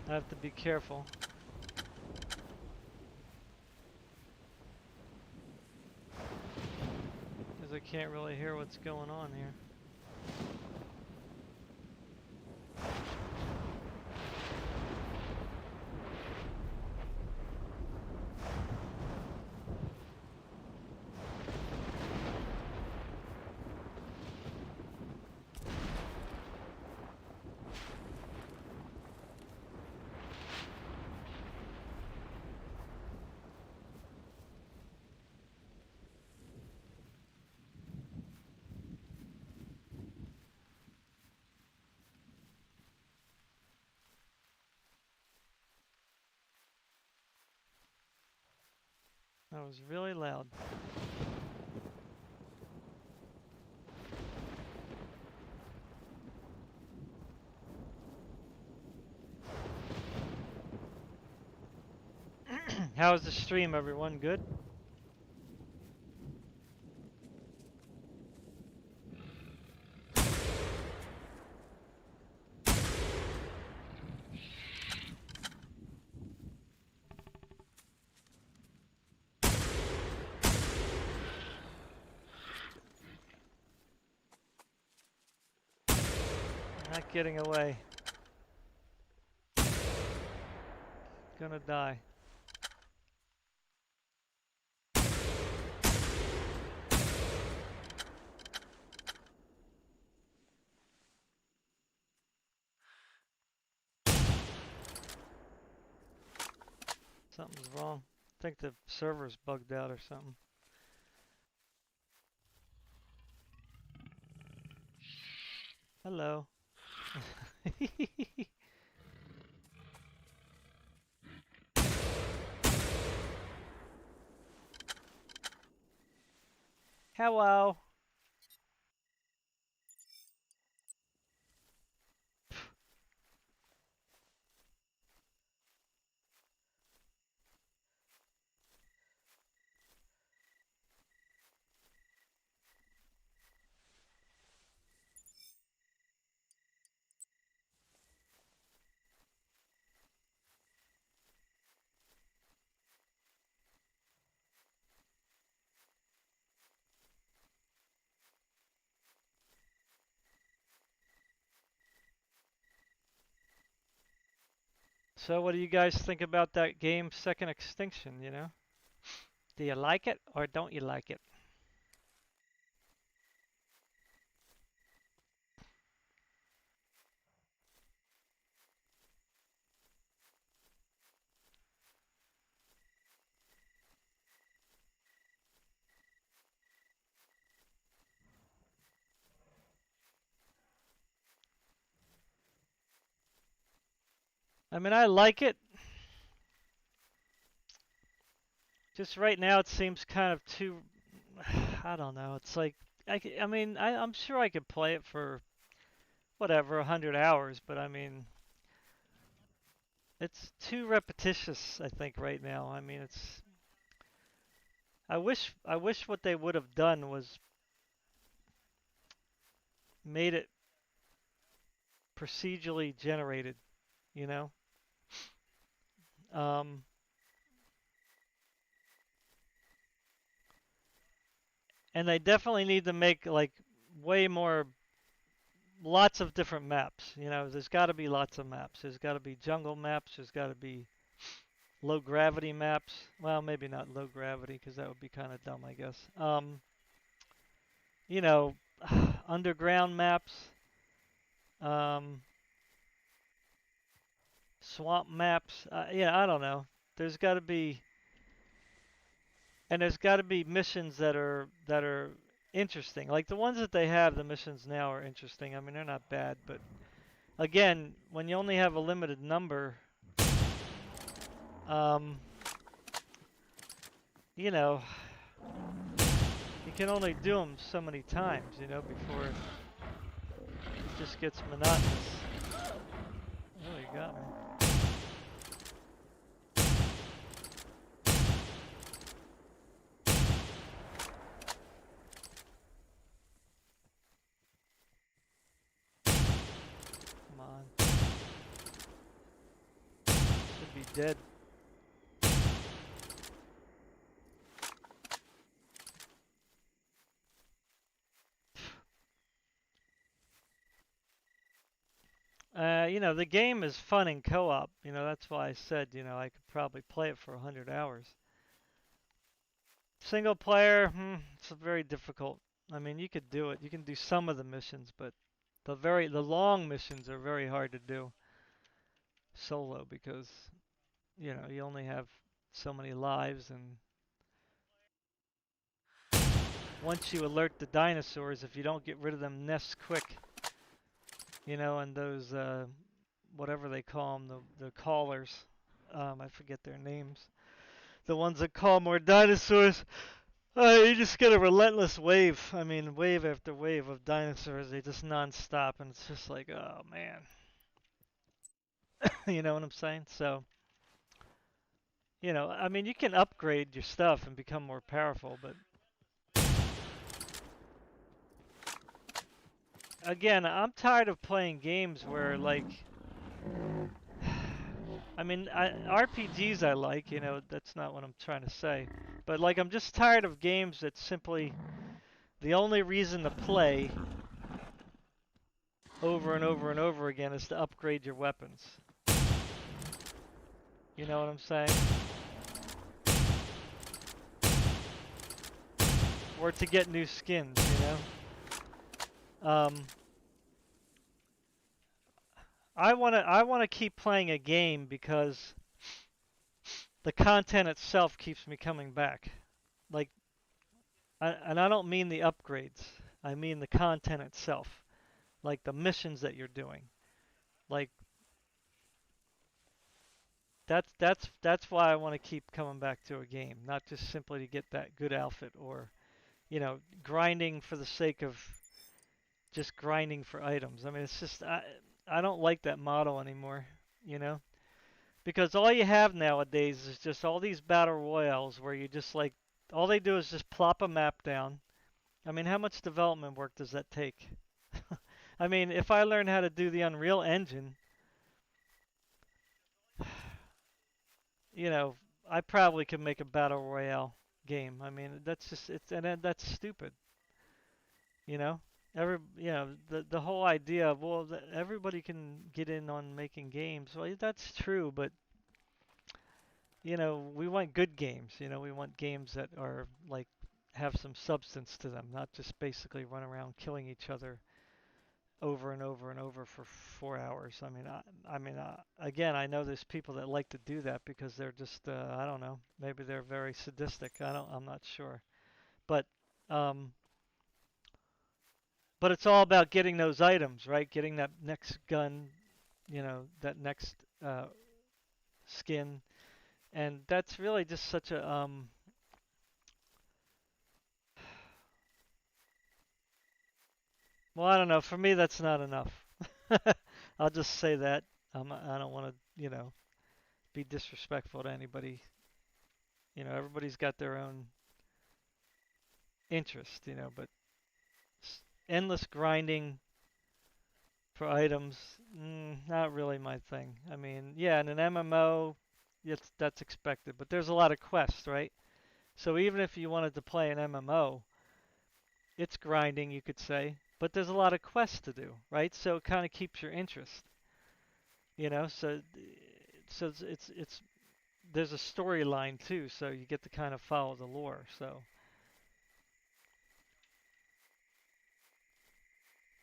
I have to be careful. Because I can't really hear what's going on here. That was really loud. How was the stream, everyone? Good? Not getting away. Gonna die. Something's wrong. I think the server's bugged out or something. Hello. Hello. So what do you guys think about that game, Second Extinction, you know? Do you like it or don't you like it? I mean, I like it. Just right now it seems kind of too, I don't know. It's like, I mean, I'm sure I could play it for whatever, 100 hours, but I mean, it's too repetitious, I think, right now. I mean, I wish what they would have done was made it procedurally generated, you know? Um, and they definitely need to make like way more, lots of different maps. You know, there's got to be lots of maps. There's got to be jungle maps. There's got to be low gravity maps. Well, maybe not low gravity because that would be kind of dumb, I guess. You know, underground maps, um, swamp maps. Yeah, I don't know. There's got to be And there's got to be missions that are interesting. Like the ones that they have, the missions now are interesting. I mean, they're not bad, but again, when you only have a limited number, um, you know, you can only do them so many times, before it just gets monotonous. Oh, you got me. Come on. Should be dead. The game is fun in co-op. That's why I said, I could probably play it for 100 hours. Single player, it's very difficult. I mean, you could do it. You can do some of the missions, but the long missions are very hard to do solo because, you only have so many lives, and once you alert the dinosaurs, if you don't get rid of them nests quick, and those whatever they call them, the callers, I forget their names. The ones that call more dinosaurs. You just get a relentless wave. I mean, wave after wave of dinosaurs. They just non-stop, and it's just like, oh man. You know what I'm saying? So, I mean, you can upgrade your stuff and become more powerful, but again, I'm tired of playing games where, like, I mean, RPGs I like, that's not what I'm trying to say. But, like, I'm just tired of games that simply, the only reason to play over and over and over again is to upgrade your weapons. You know what I'm saying? Or to get new skins, I wanna keep playing a game because the content itself keeps me coming back. Like, and I don't mean the upgrades. I mean the content itself. Like the missions that you're doing. Like that's why I want to keep coming back to a game, not just simply to get that good outfit or, grinding for the sake of just grinding for items. I mean, it's just I don't like that model anymore, you know? Because all you have nowadays is just all these battle royales where you just like all they do is just plop a map down. I mean, how much development work does that take? I mean, if I learn how to do the Unreal Engine, you know, I probably could make a battle royale game. I mean, that's just that's stupid, you know? The whole idea of well, everybody can get in on making games. Well, that's true, but we want good games. We want games that are like have some substance to them, not just basically run around killing each other over and over and over for 4 hours. Again, I know there's people that like to do that because they're just, I don't know, maybe they're very sadistic. I'm not sure, but, um, but it's all about getting those items, right? Getting that next gun, that next skin, and that's really just such a, well, I don't know. For me, that's not enough. I'll just say that. I don't want to, be disrespectful to anybody. Everybody's got their own interest, but endless grinding for items, not really my thing. I mean, yeah, in an MMO, yes, that's expected, but there's a lot of quests, right? So even if you wanted to play an MMO, it's grinding, you could say, but there's a lot of quests to do, right? So it kind of keeps your interest, so it's there's a storyline too, so you get to kind of follow the lore.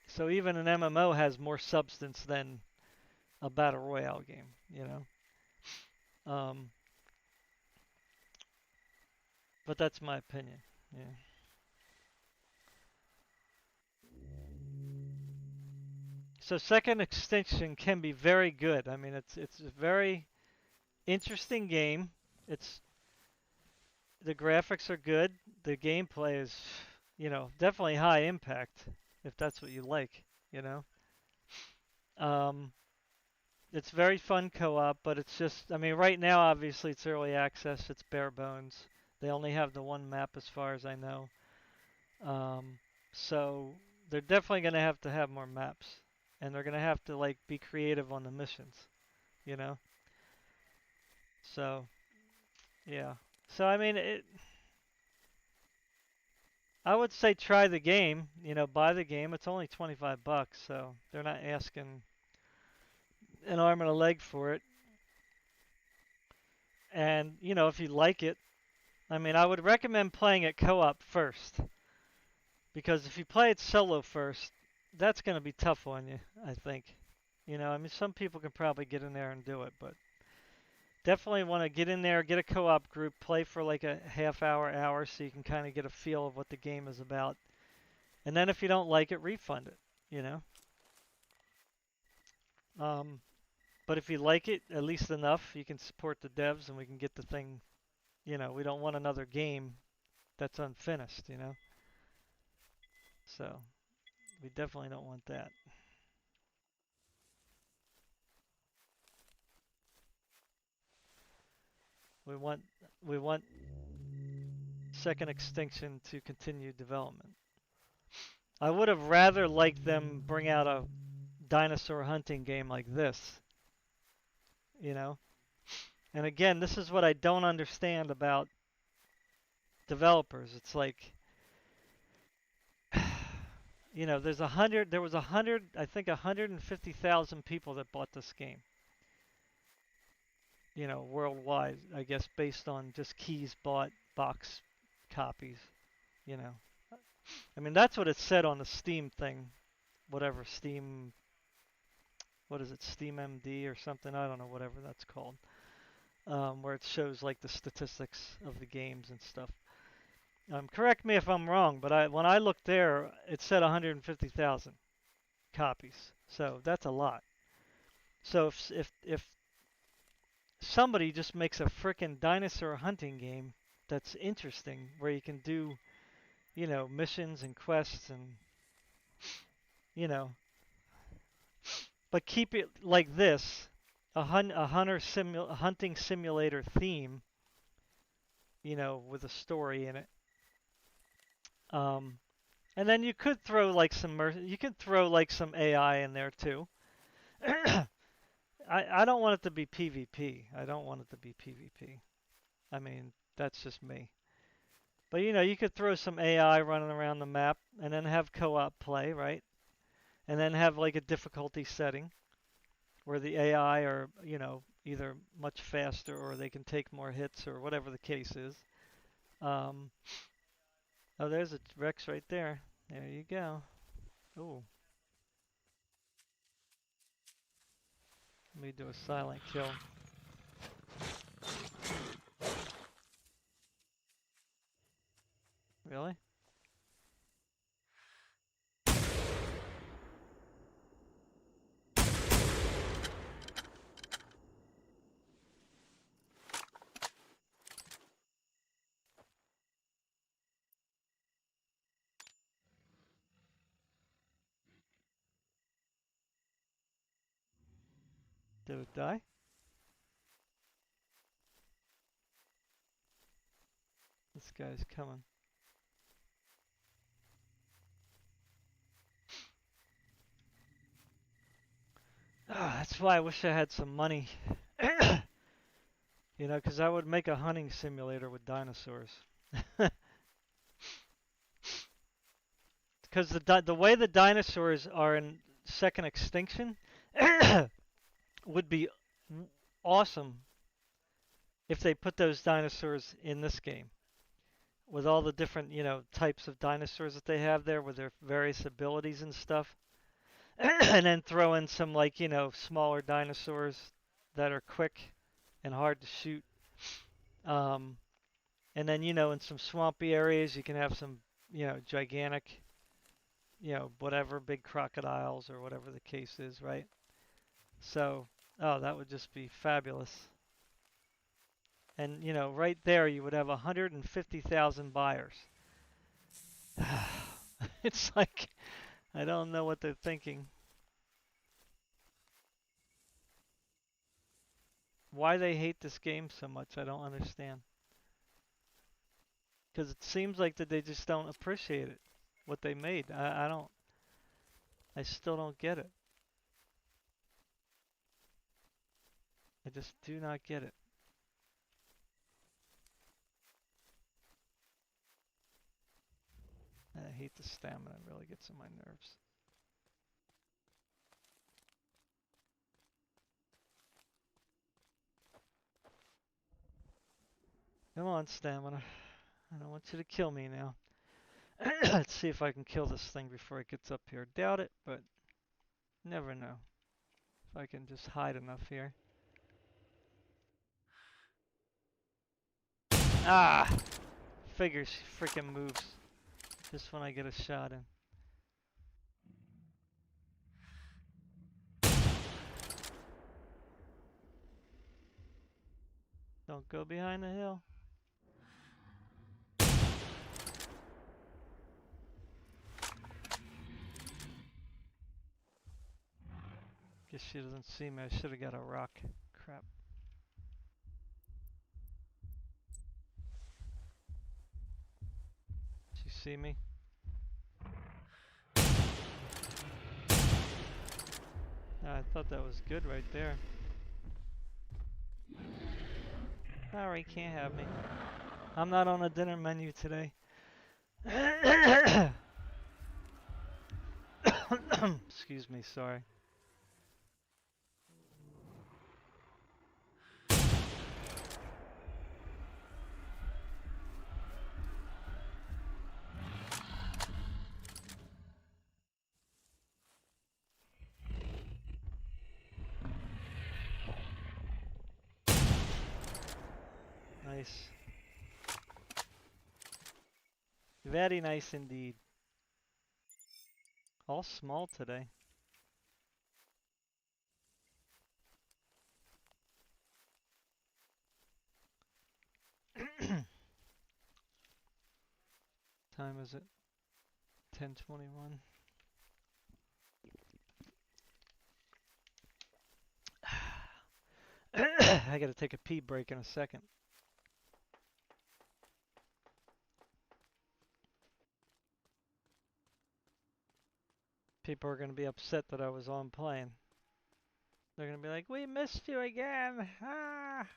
So even an MMO has more substance than a battle royale game. Um, But that's my opinion. Yeah. So Second Extinction can be very good. I mean, it's a very interesting game. It's the graphics are good. The gameplay is, definitely high impact if that's what you like, you know. Um, it's very fun co-op, but it's just, I mean, right now obviously it's early access. It's bare bones. They only have the one map as far as I know. Um, so they're definitely going to have more maps, and they're going to have to like be creative on the missions, you know. So yeah. So I mean, I would say try the game. Buy the game. It's only 25 bucks, so they're not asking an arm and a leg for it. And if you like it, I mean, I would recommend playing it co-op first, because if you play it solo first, that's going to be tough on you, I think. I mean, some people can probably get in there and do it, but definitely want to get in there, get a co-op group, play for like a half hour, so you can kind of get a feel of what the game is about. And then if you don't like it, refund it, you know? Um, but if you like it at least enough, you can support the devs and we can get the thing, we don't want another game that's unfinished, you know? So we definitely don't want that. We want we want Second Extinction to continue development. I would have rather liked them bring out a dinosaur hunting game like this, you know? And again, this is what I don't understand about developers. It's like, there was 100, I think 150,000 people that bought this game, worldwide, I guess, based on just keys bought, box copies, you know. I mean, that's what it said on the Steam thing, whatever, Steam, what is it, Steam MD or something? I don't know, whatever that's called, where it shows like the statistics of the games and stuff. Correct me if I'm wrong, but when I looked there, it said 150,000 copies. So that's a lot. So if somebody just makes a frickin' dinosaur hunting game that's interesting, where you can do, missions and quests and, you know, but keep it like this, a hunting simulator theme, with a story in it. Um, and then you could throw like you could throw like some AI in there too. I don't want it to be PvP. I don't want it to be PvP. I mean, that's just me. But you could throw some AI running around the map and then have co-op play, right? And then have like a difficulty setting where the AI are, either much faster or they can take more hits or whatever the case is. Um, oh, there's a Rex right there. There you go. Oh, let me do a silent kill. Really? Did it die? This guy's coming. Oh, that's why I wish I had some money. Because I would make a hunting simulator with dinosaurs. Because the way the dinosaurs are in Second Extinction would be awesome if they put those dinosaurs in this game with all the different, types of dinosaurs that they have there with their various abilities and stuff. And then throw in some like, smaller dinosaurs that are quick and hard to shoot. Um, And then, you know, in some swampy areas, you can have some, you know, gigantic, you know, whatever, big crocodiles or whatever the case is, right? So, oh, that would just be fabulous. And, you know, right there, you would have 150,000 buyers. It's like, I don't know what they're thinking. Why they hate this game so much, I don't understand. Because it seems like that they just don't appreciate it, what they made. I still don't get it. I just do not get it. I hate the stamina, it really gets on my nerves. Come on, stamina. I don't want you to kill me now. Let's see if I can kill this thing before it gets up here. Doubt it, but never know. If I can just hide enough here. Ah! Figures she freaking moves. Just when I get a shot in. Don't go behind the hill. Guess she doesn't see me. I should have got a rock. Crap. She see me? I thought that was good right there. Sorry, can't have me. I'm not on a dinner menu today. Excuse me, sorry. Nice. Very nice indeed. All small today. Time is it? 10:21. I gotta take a pee break in a second. People are gonna be upset that I was on playing. They're gonna be like, "We missed you again!" Ah!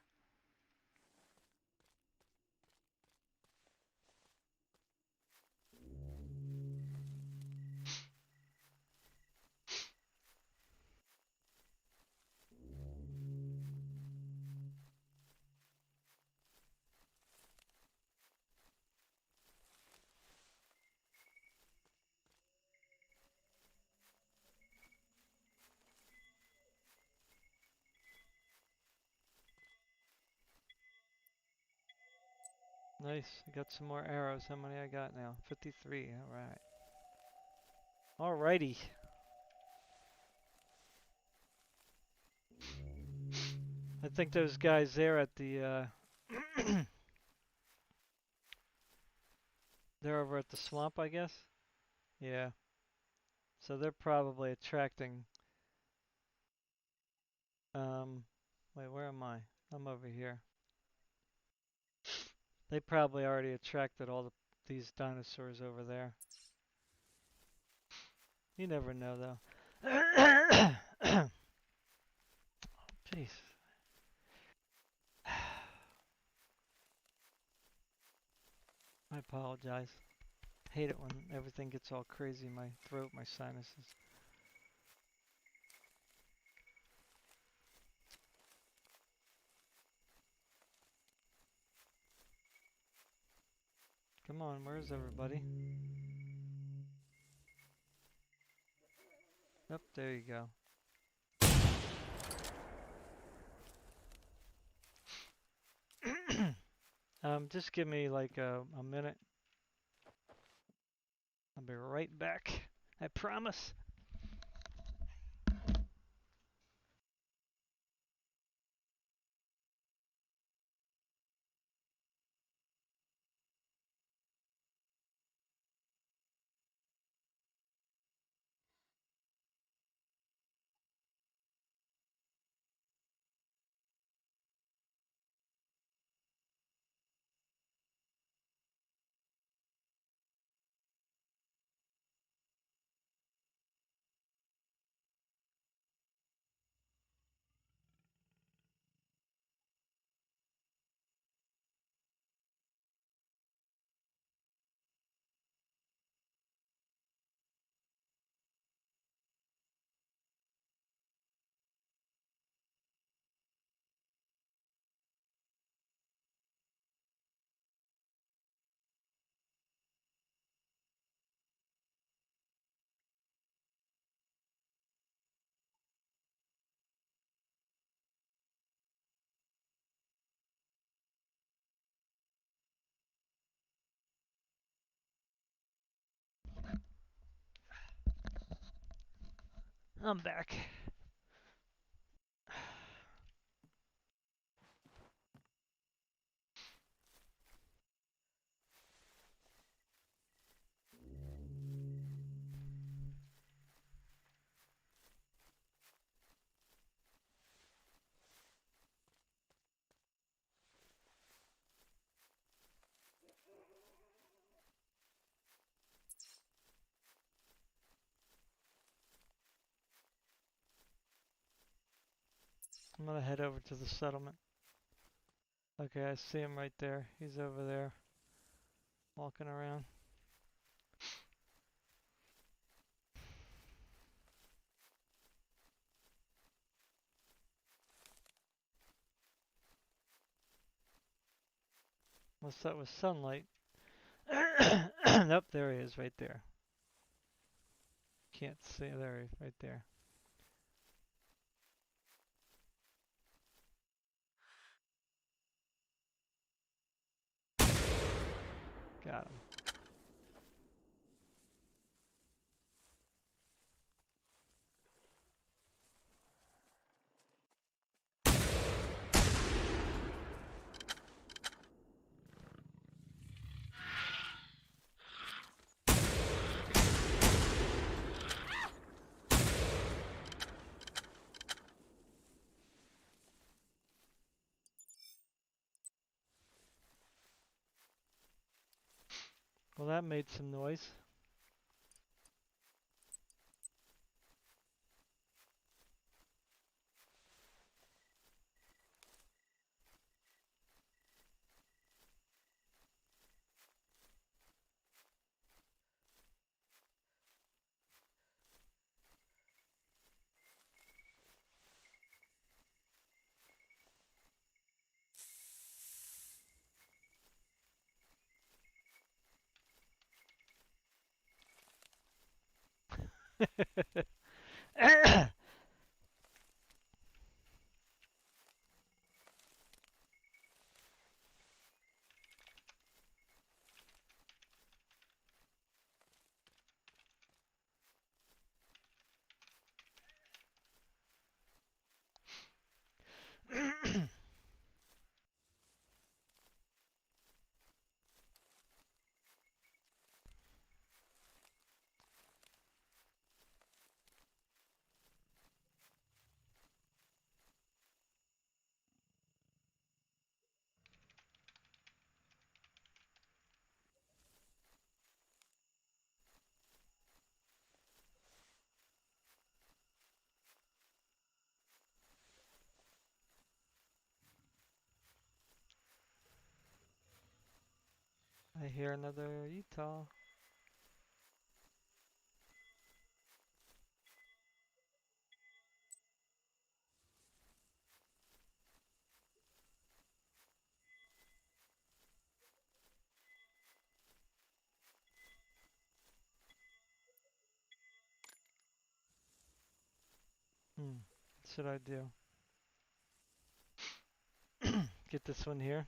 Nice. I got some more arrows. How many I got now? 53. Alright. Alrighty. I think those guys there at the, they're over at the swamp, I guess? Yeah. So they're probably attracting, wait, where am I? I'm over here. They probably already attracted all these dinosaurs over there. You never know, though. Jeez. I apologize. Hate it when everything gets all crazy in my throat, my sinuses. Come on, where's everybody? Yep, there you go. Just give me like a minute. I'll be right back. I promise. I'm back. I'm gonna head over to the settlement. Okay, I see him right there. He's over there, walking around. Unless that was sunlight. Nope, there he is, right there. Can't see, there he is, right there. Got him. Well, that made some noise. I hear another Utah. What should I do? Get this one here.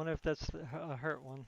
wonder if that's a hurt one.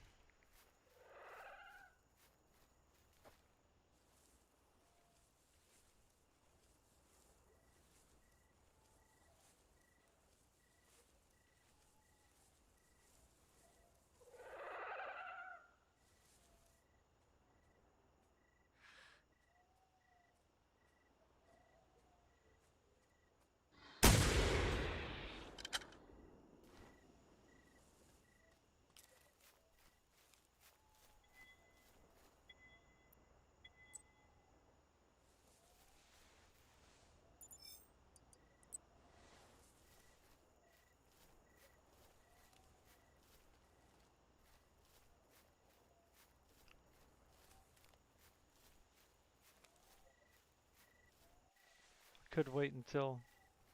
Could wait until...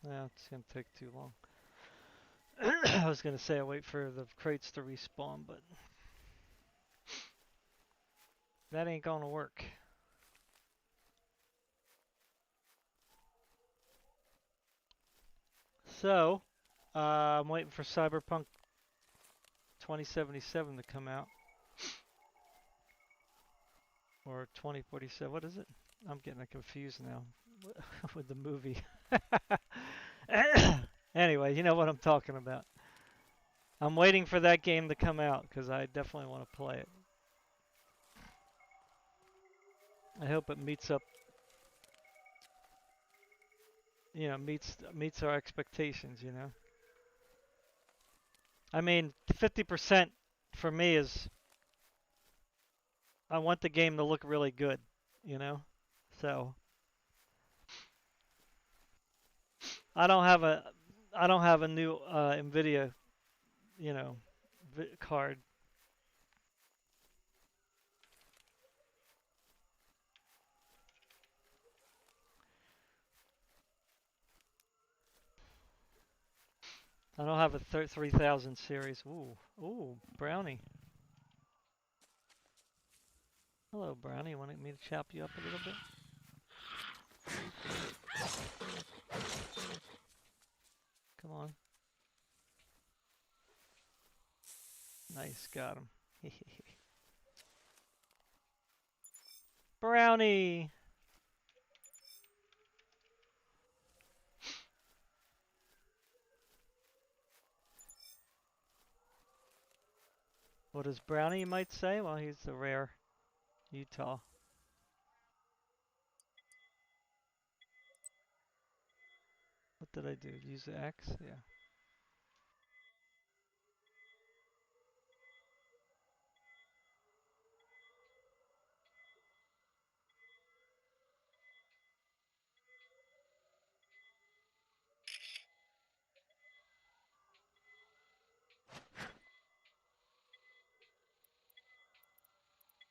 Yeah, it's going to take too long. I was going to say I wait for the crates to respawn, but... that ain't going to work. So, I'm waiting for Cyberpunk 2077 to come out. Or 2047, what is it? I'm getting confused now with the movie. Anyway, you know what I'm talking about. I'm waiting for that game to come out because I definitely want to play it. I hope it meets up, you know, meets our expectations, you know. I mean, 50% for me is I want the game to look really good, you know. So I don't have a new Nvidia, you know, card. I don't have a 3000 series. Ooh, brownie. Hello, brownie. You want me to chop you up a little bit? Come on. Nice, got him. Brownie! What is brownie, you might say? Well, he's the rare Utah. What did I do? Use the X? Yeah.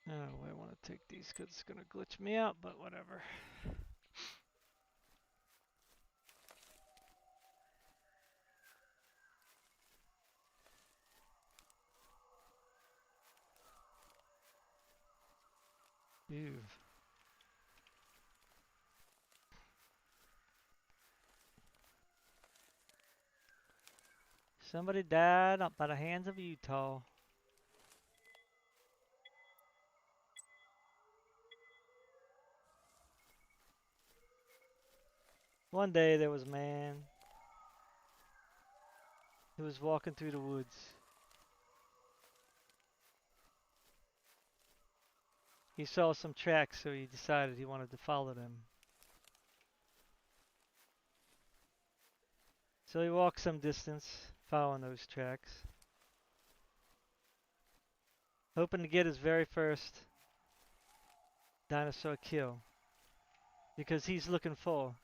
Oh, I want to take these because it's going to glitch me out, but whatever. Ew. Somebody died by the hands of Utah. One day there was a man who was walking through the woods. He saw some tracks, so he decided he wanted to follow them. So he walked some distance, following those tracks, hoping to get his very first dinosaur kill. Because he's looking for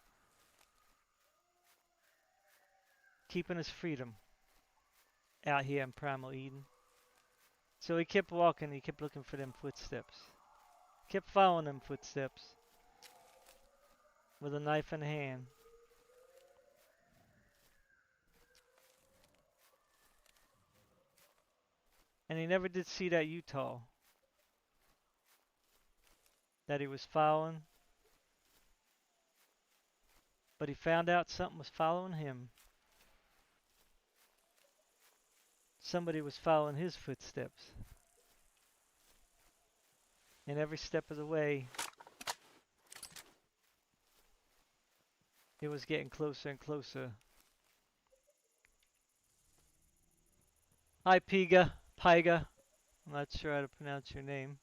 keeping his freedom out here in Primal Eden. So he kept walking, he kept looking for them footsteps. Kept following them footsteps with a knife in hand. And he never did see that Utah that he was following. But he found out something was following him. somebody was following his footsteps. And every step of the way, it was getting closer and closer. Hi, Piga. Piga. I'm not sure how to pronounce your name.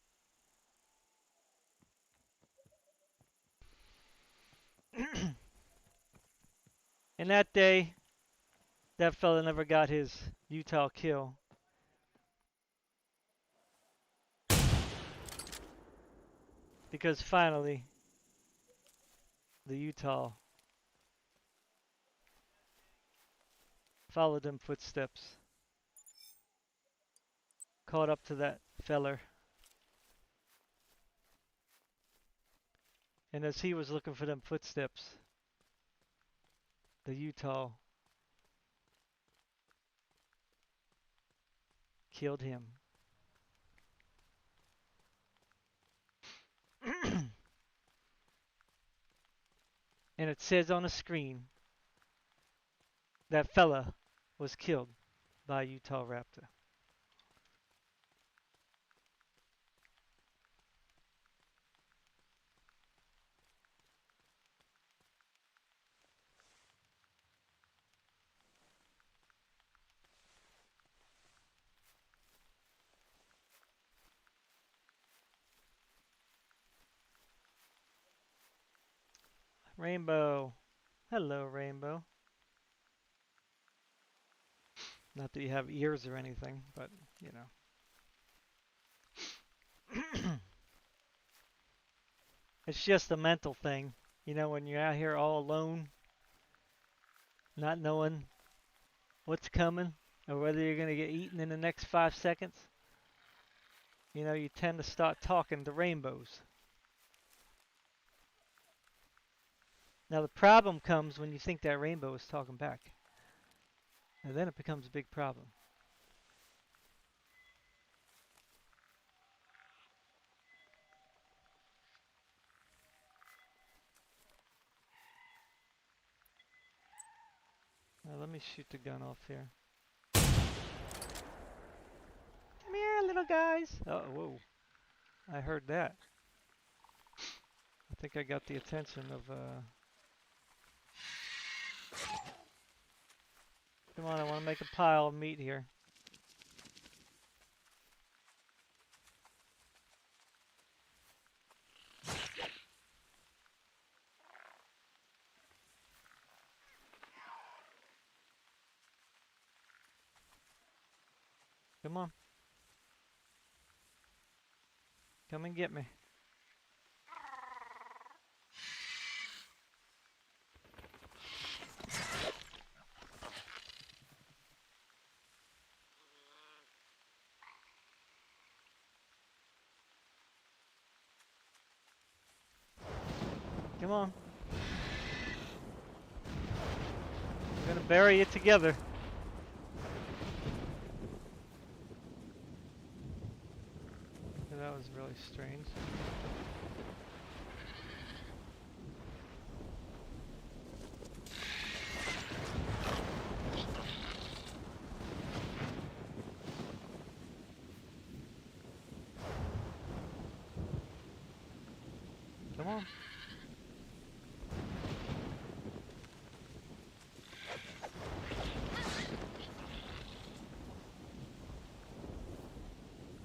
And that day, that fella never got his Utah kill. Because finally, the Utah followed them footsteps. Caught up to that feller. And as he was looking for them footsteps, the Utah killed him. And it says on the screen, that fella was killed by a Utah raptor. Rainbow. Hello, Rainbow. Not that you have ears or anything, but, you know. It's just a mental thing. You know, when you're out here all alone, not knowing what's coming or whether you're going to get eaten in the next 5 seconds, you know, you tend to start talking to rainbows. Now, the problem comes when you think that rainbow is talking back. And then it becomes a big problem. Now, let me shoot the gun off here. Come here, little guys. Oh, whoa. I heard that. I think I got the attention of, Come on, I want to make a pile of meat here. Come on. Come and get me. Come on. We're gonna bury it together. That was really strange. Come on.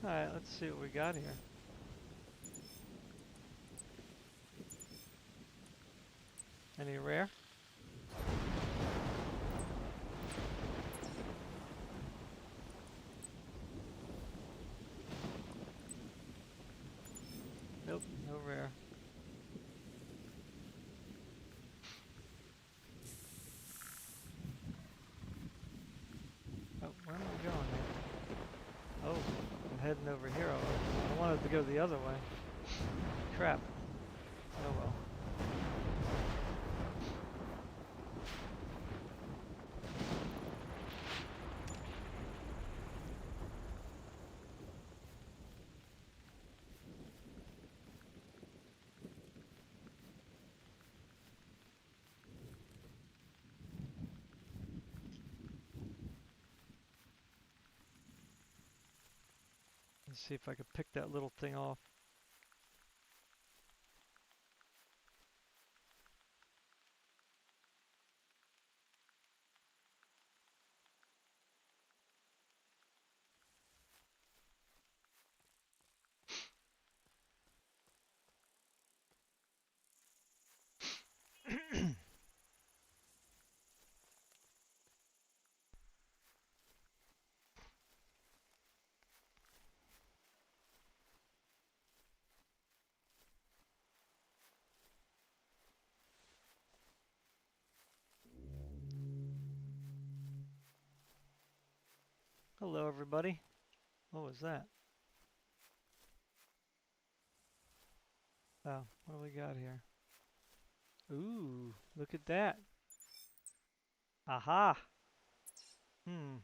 Alright, let's see what we got here. Any rare? Nope, no rare. Oh, where am I going here? Oh, I'm heading over here. I wanted to go the other way. Crap. Oh well. Let's see if I can pick that little thing off. Hello, everybody. What was that? Oh, what do we got here? Ooh, look at that. Aha! Hmm,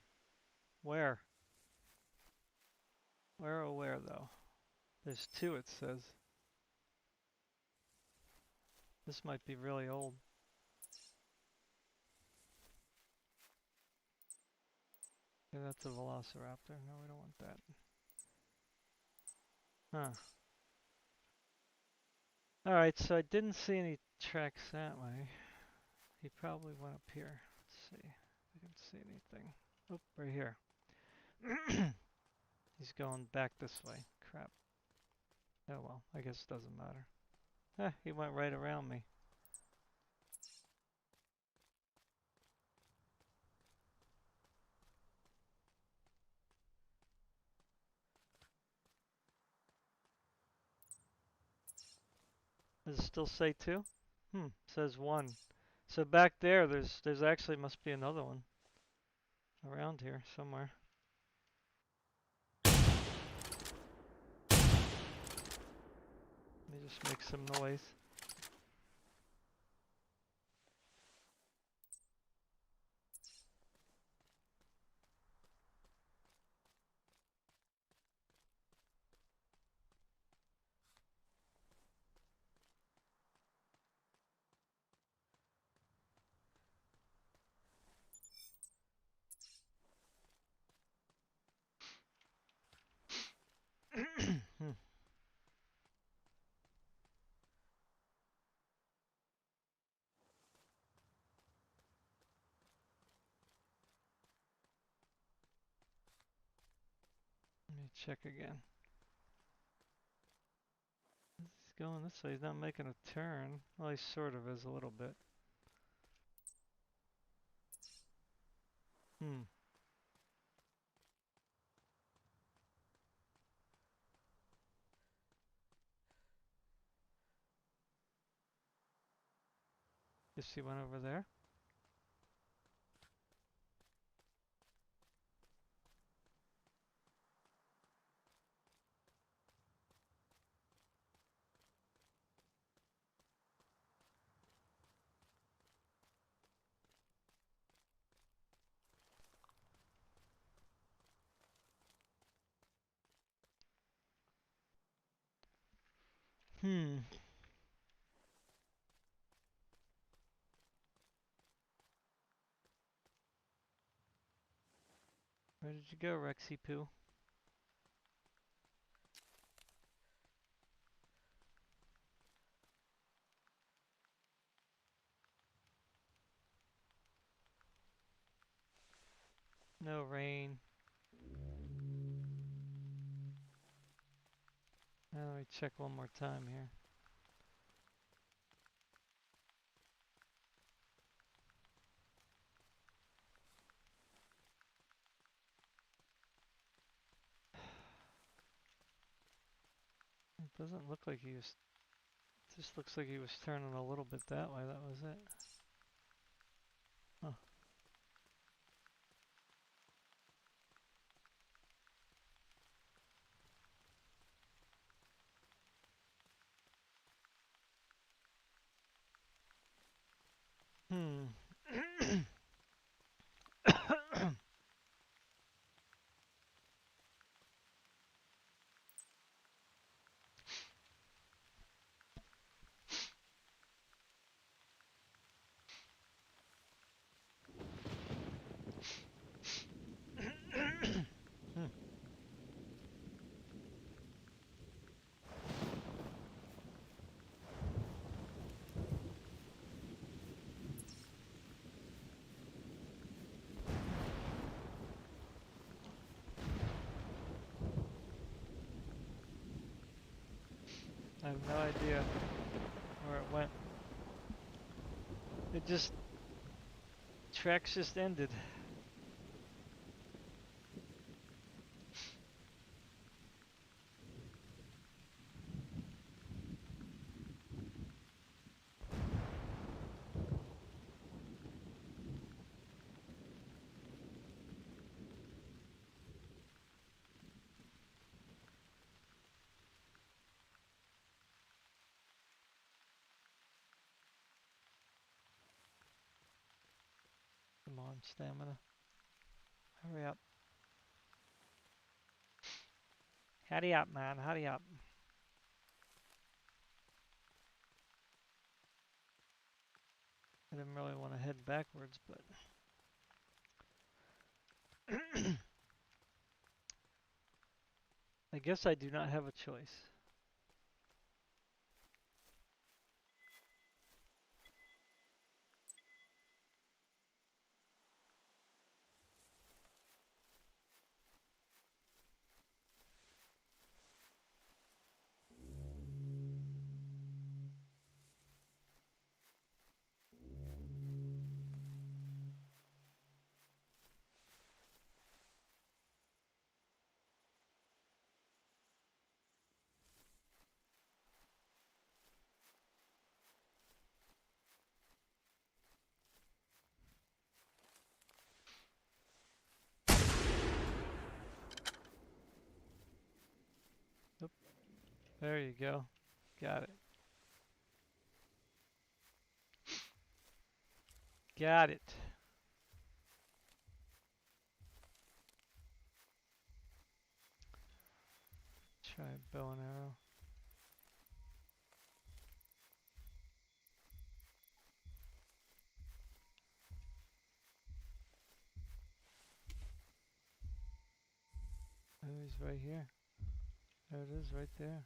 where? Where oh where, though? There's two, it says. This might be really old. Yeah, that's a velociraptor. No, we don't want that. Huh. Alright, so I didn't see any tracks that way. He probably went up here. Let's see if I can see anything. Oh, right here. He's going back this way. Crap. Oh well, I guess it doesn't matter. He went right around me. Does it still say two? Says one. So back there, there's actually must be another one around here somewhere. Let me just make some noise. Let me check again. He's going this way. He's not making a turn. Well, he sort of is a little bit. Guess he went over there. Where did you go, Rexy Poo? No rain. Let me check one more time here. It doesn't look like he was. Just looks like he was turning a little bit that way. That was it. Huh. have no idea where it went. It just, tracks just ended. Come on, stamina. Hurry up. Hurry up, man. Hurry up. I didn't really want to head backwards, but... I guess I do not have a choice. Oop. There you go. Got it. Got it. Try a bow and arrow. Oh, he's right here. There it is, right there.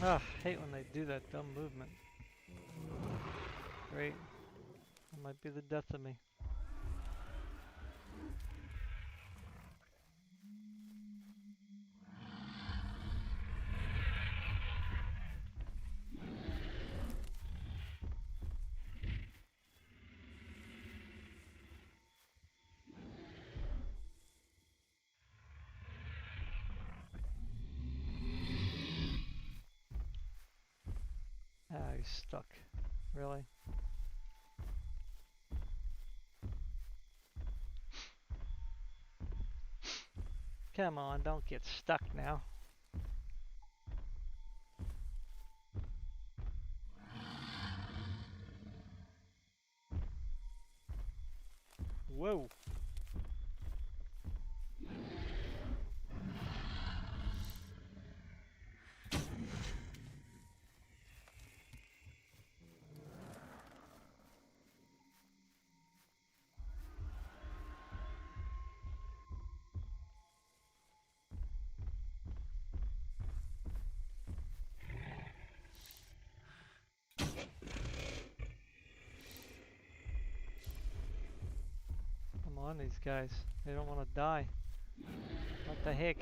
Ah, hate when they do that dumb movement. Great. That might be the death of me. Ah, he's stuck. Really? Come on, don't get stuck now. Whoa. Come on, these guys. They don't want to die. What the heck?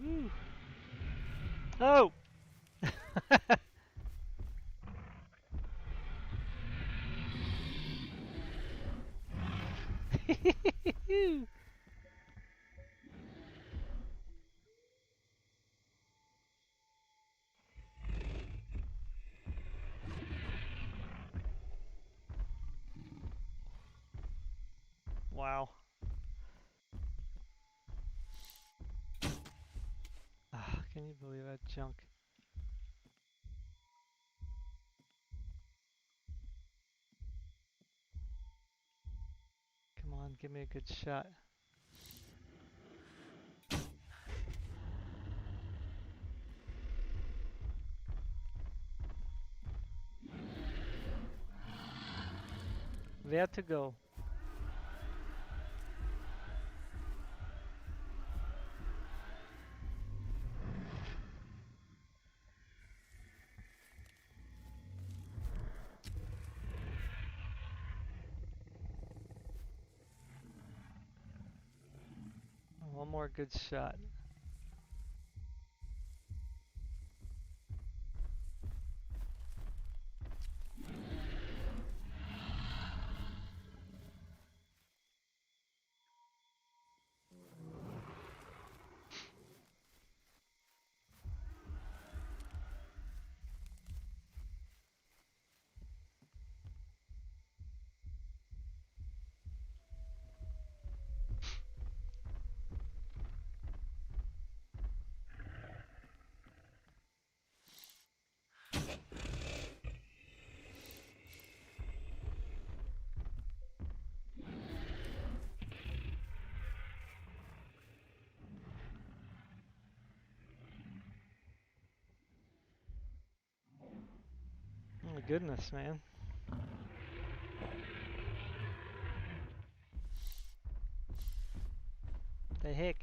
Woo. Oh! Wow. Can you believe that junk? Come on, give me a good shot. Where to go? One more good shot. Oh my goodness, man. The heck?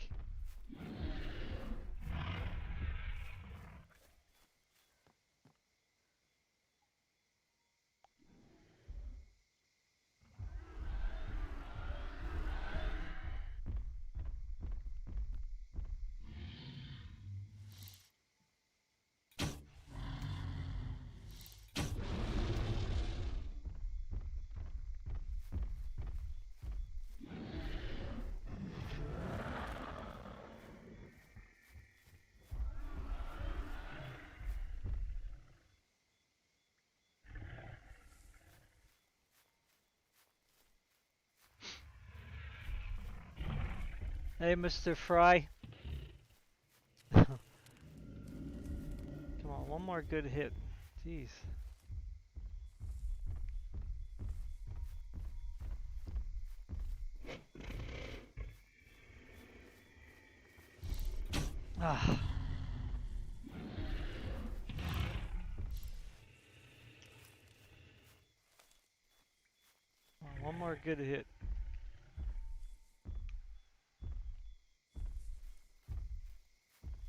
Hey, Mr. Fry. Come on, one more good hit. Jeez. Ah. One more good hit.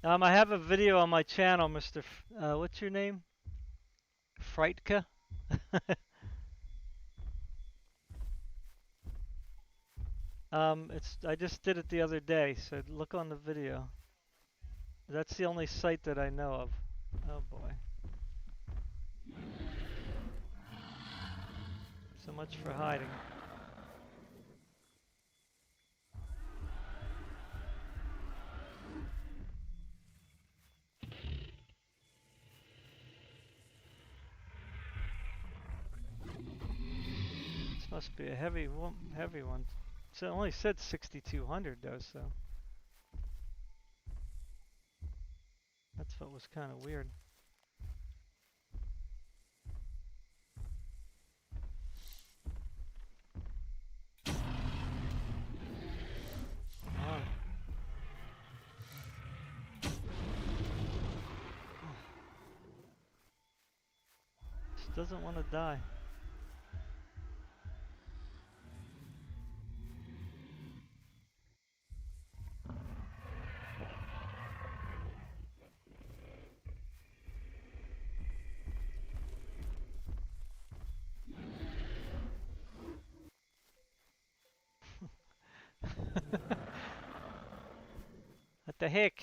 I have a video on my channel, Mr. What's your name? Frightka? I just did it the other day, so look on the video. That's the only site that I know of. Oh boy. So much for hiding. Must be a heavy one. So it only said 6,200 though, so that's what was kind of weird. Oh. Just doesn't want to die. What the heck?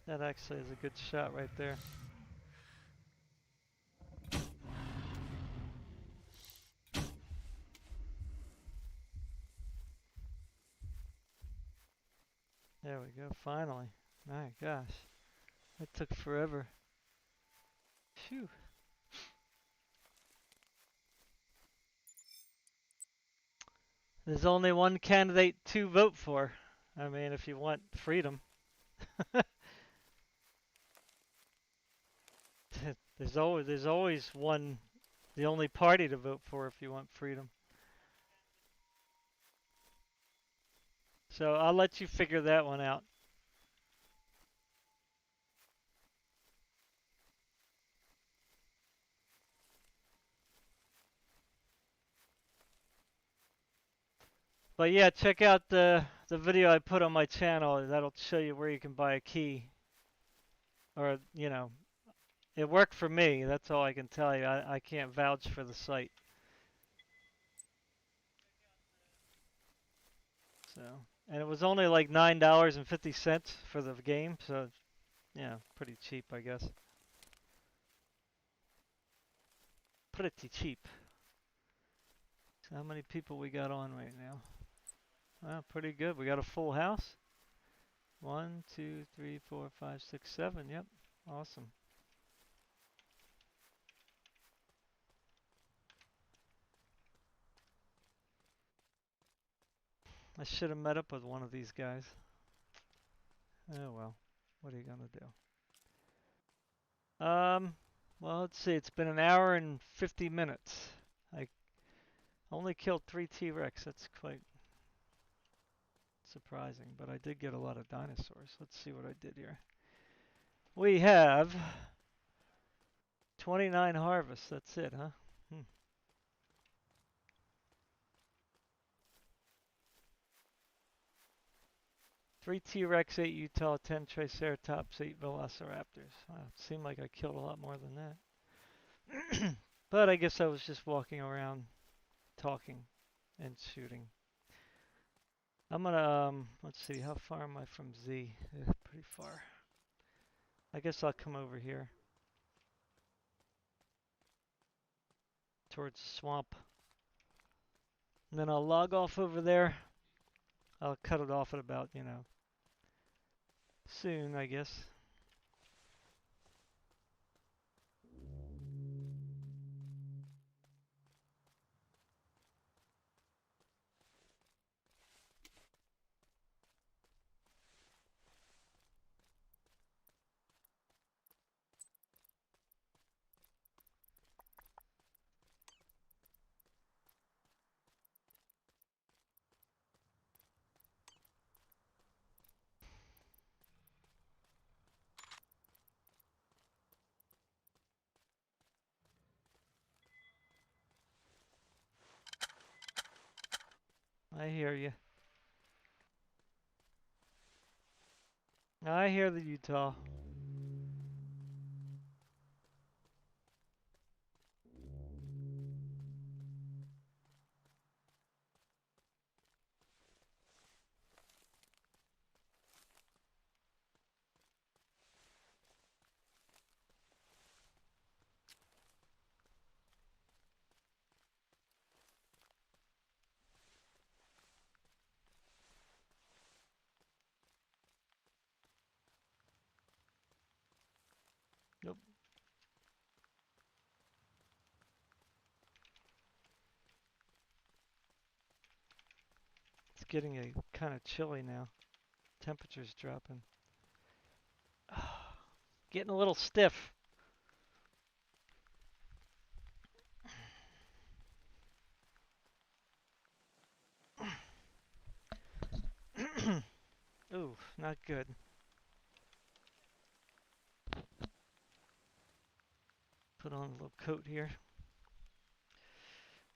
That actually is a good shot right there. There we go, finally. My gosh. That took forever. Phew. There's only one candidate to vote for. I mean, if you want freedom. there's always one, the only party to vote for if you want freedom. So I'll let you figure that one out. But yeah, check out the video I put on my channel. That'll show you where you can buy a key. Or, you know, it worked for me. That's all I can tell you. I can't vouch for the site. So, and it was only like $9.50 for the game, so yeah, pretty cheap, I guess. Pretty cheap. So how many people we got on right now? Well, pretty good. We got a full house. 1, 2, 3, 4, 5, 6, 7. Yep, awesome. I should have met up with one of these guys. Oh well, what are you gonna do? Well, let's see. It's been an hour and 50 minutes. I only killed 3 T-Rex. That's quite surprising, but I did get a lot of dinosaurs. Let's see what I did here. We have 29 harvests. That's it, huh? 3 T-Rex, 8 Utah, 10 Triceratops, 8 Velociraptors. Wow, it seemed like I killed a lot more than that. But I guess I was just walking around, talking, and shooting. I'm gonna, let's see, how far am I from Z? Pretty far. I guess I'll come over here. Towards the swamp. And then I'll log off over there. I'll cut it off at about, you know, soon, I guess. I hear you. I hear the Utah. getting kind of chilly now. Temperature's dropping. Getting a little stiff. Ooh, not good. Put on a little coat here.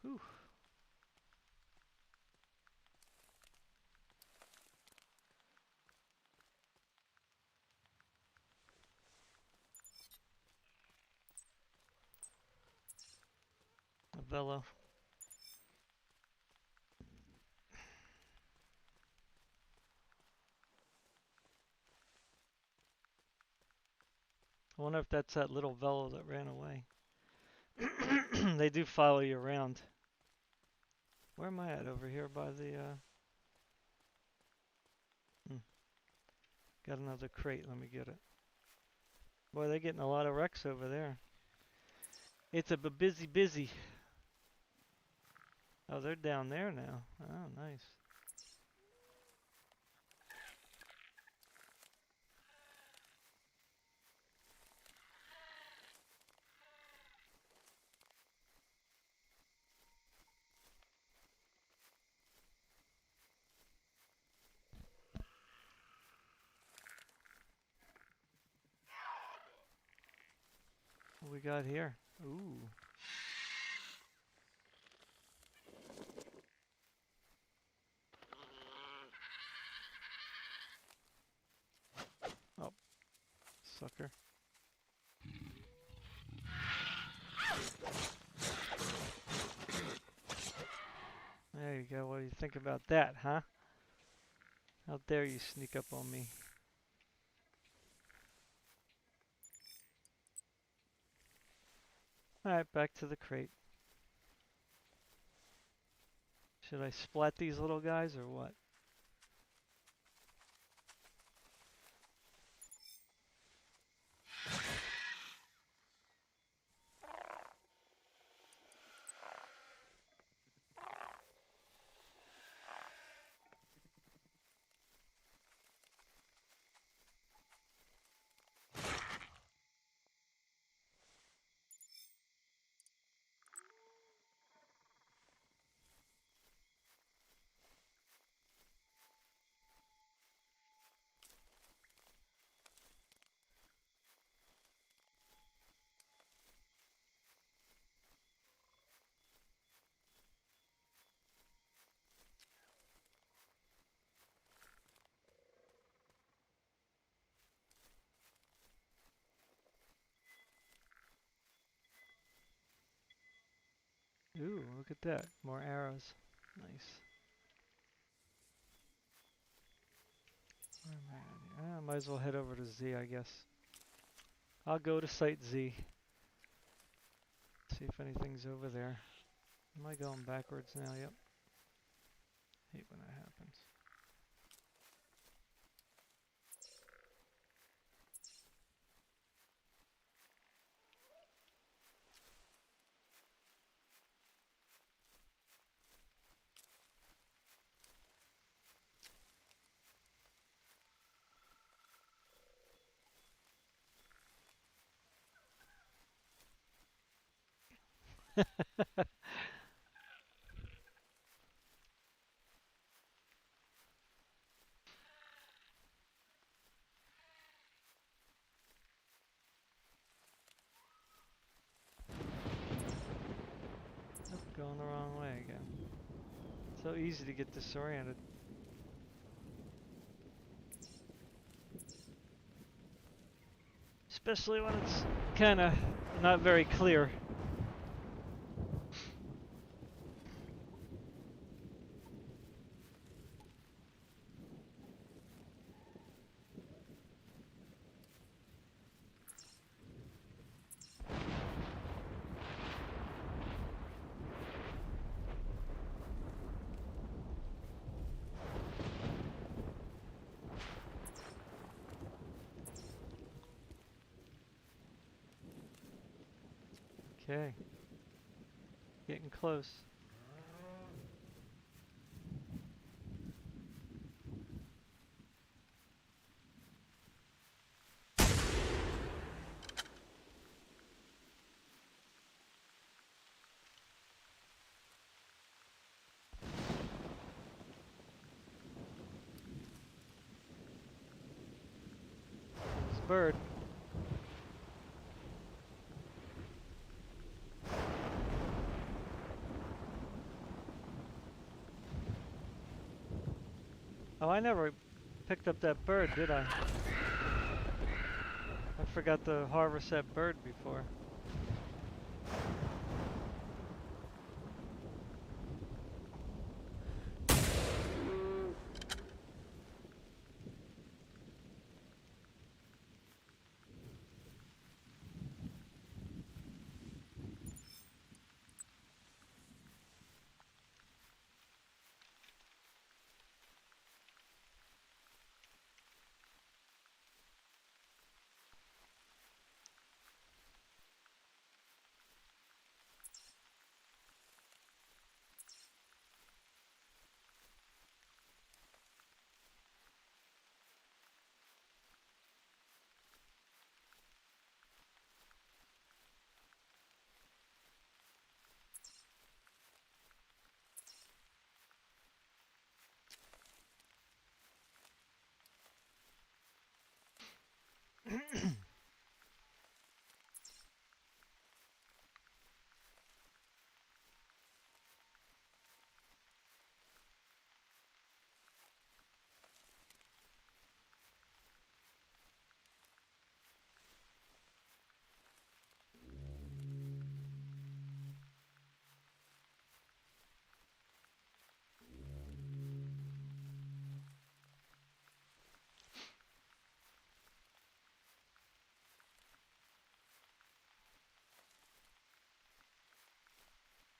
Ooh. A velo. I wonder if that's that little velo that ran away. They do follow you around. Where am I at? Over here by the, Got another crate. Let me get it. Boy, they're getting a lot of wrecks over there. It's a busy. Oh, they're down there now. Oh, nice. What we got here? Ooh. Oh, sucker. There you go. What do you think about that, huh? How dare you sneak up on me? Alright, back to the crate. Should I splat these little guys or what? Ooh, look at that. More arrows. Nice. Where am I at here? I might as well head over to Z, I guess. I'll go to Site Z. See if anything's over there. Am I going backwards now? Yep. Hate when that happens. Going the wrong way again. So easy to get disoriented. Especially when it's kind of not very clear. Okay. Getting close. bird. Oh, I never picked up that bird, did I? I forgot to harvest that bird before.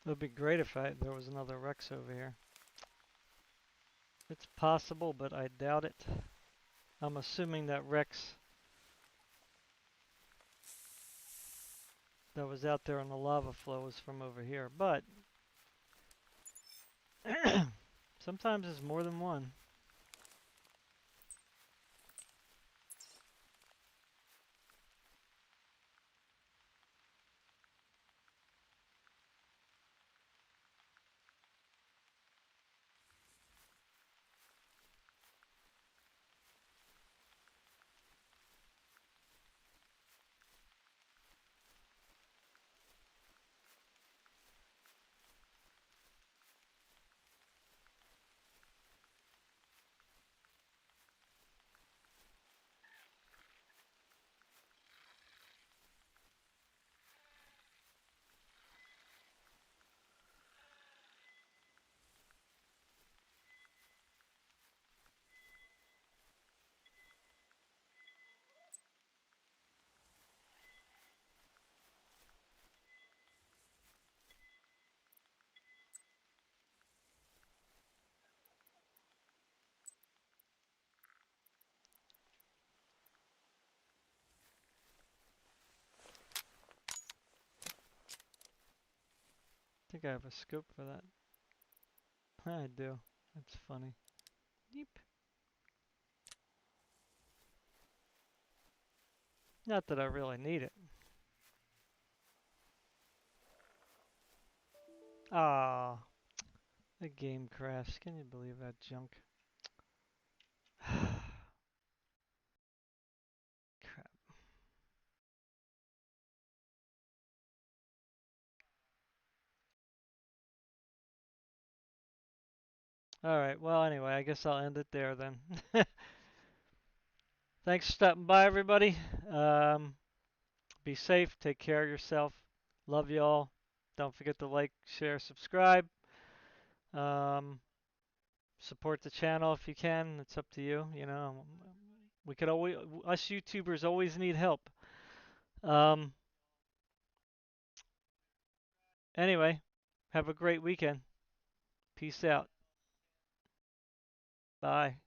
It would be great if there was another Rex over here. It's possible, but I doubt it. I'm assuming that Rex that was out there on the lava flow was from over here, but sometimes it's more than one. I think I have a scope for that. I do. That's funny. Yeep. Not that I really need it. Ah, the game crashed. Can you believe that junk? Crap. Alright, well anyway, I guess I'll end it there then. Thanks for stopping by, everybody. Be safe, take care of yourself. Love you all. Don't forget to like, share, subscribe. Support the channel if you can. It's up to you. You know, we could always, us YouTubers always need help. Anyway, have a great weekend. Peace out. Bye.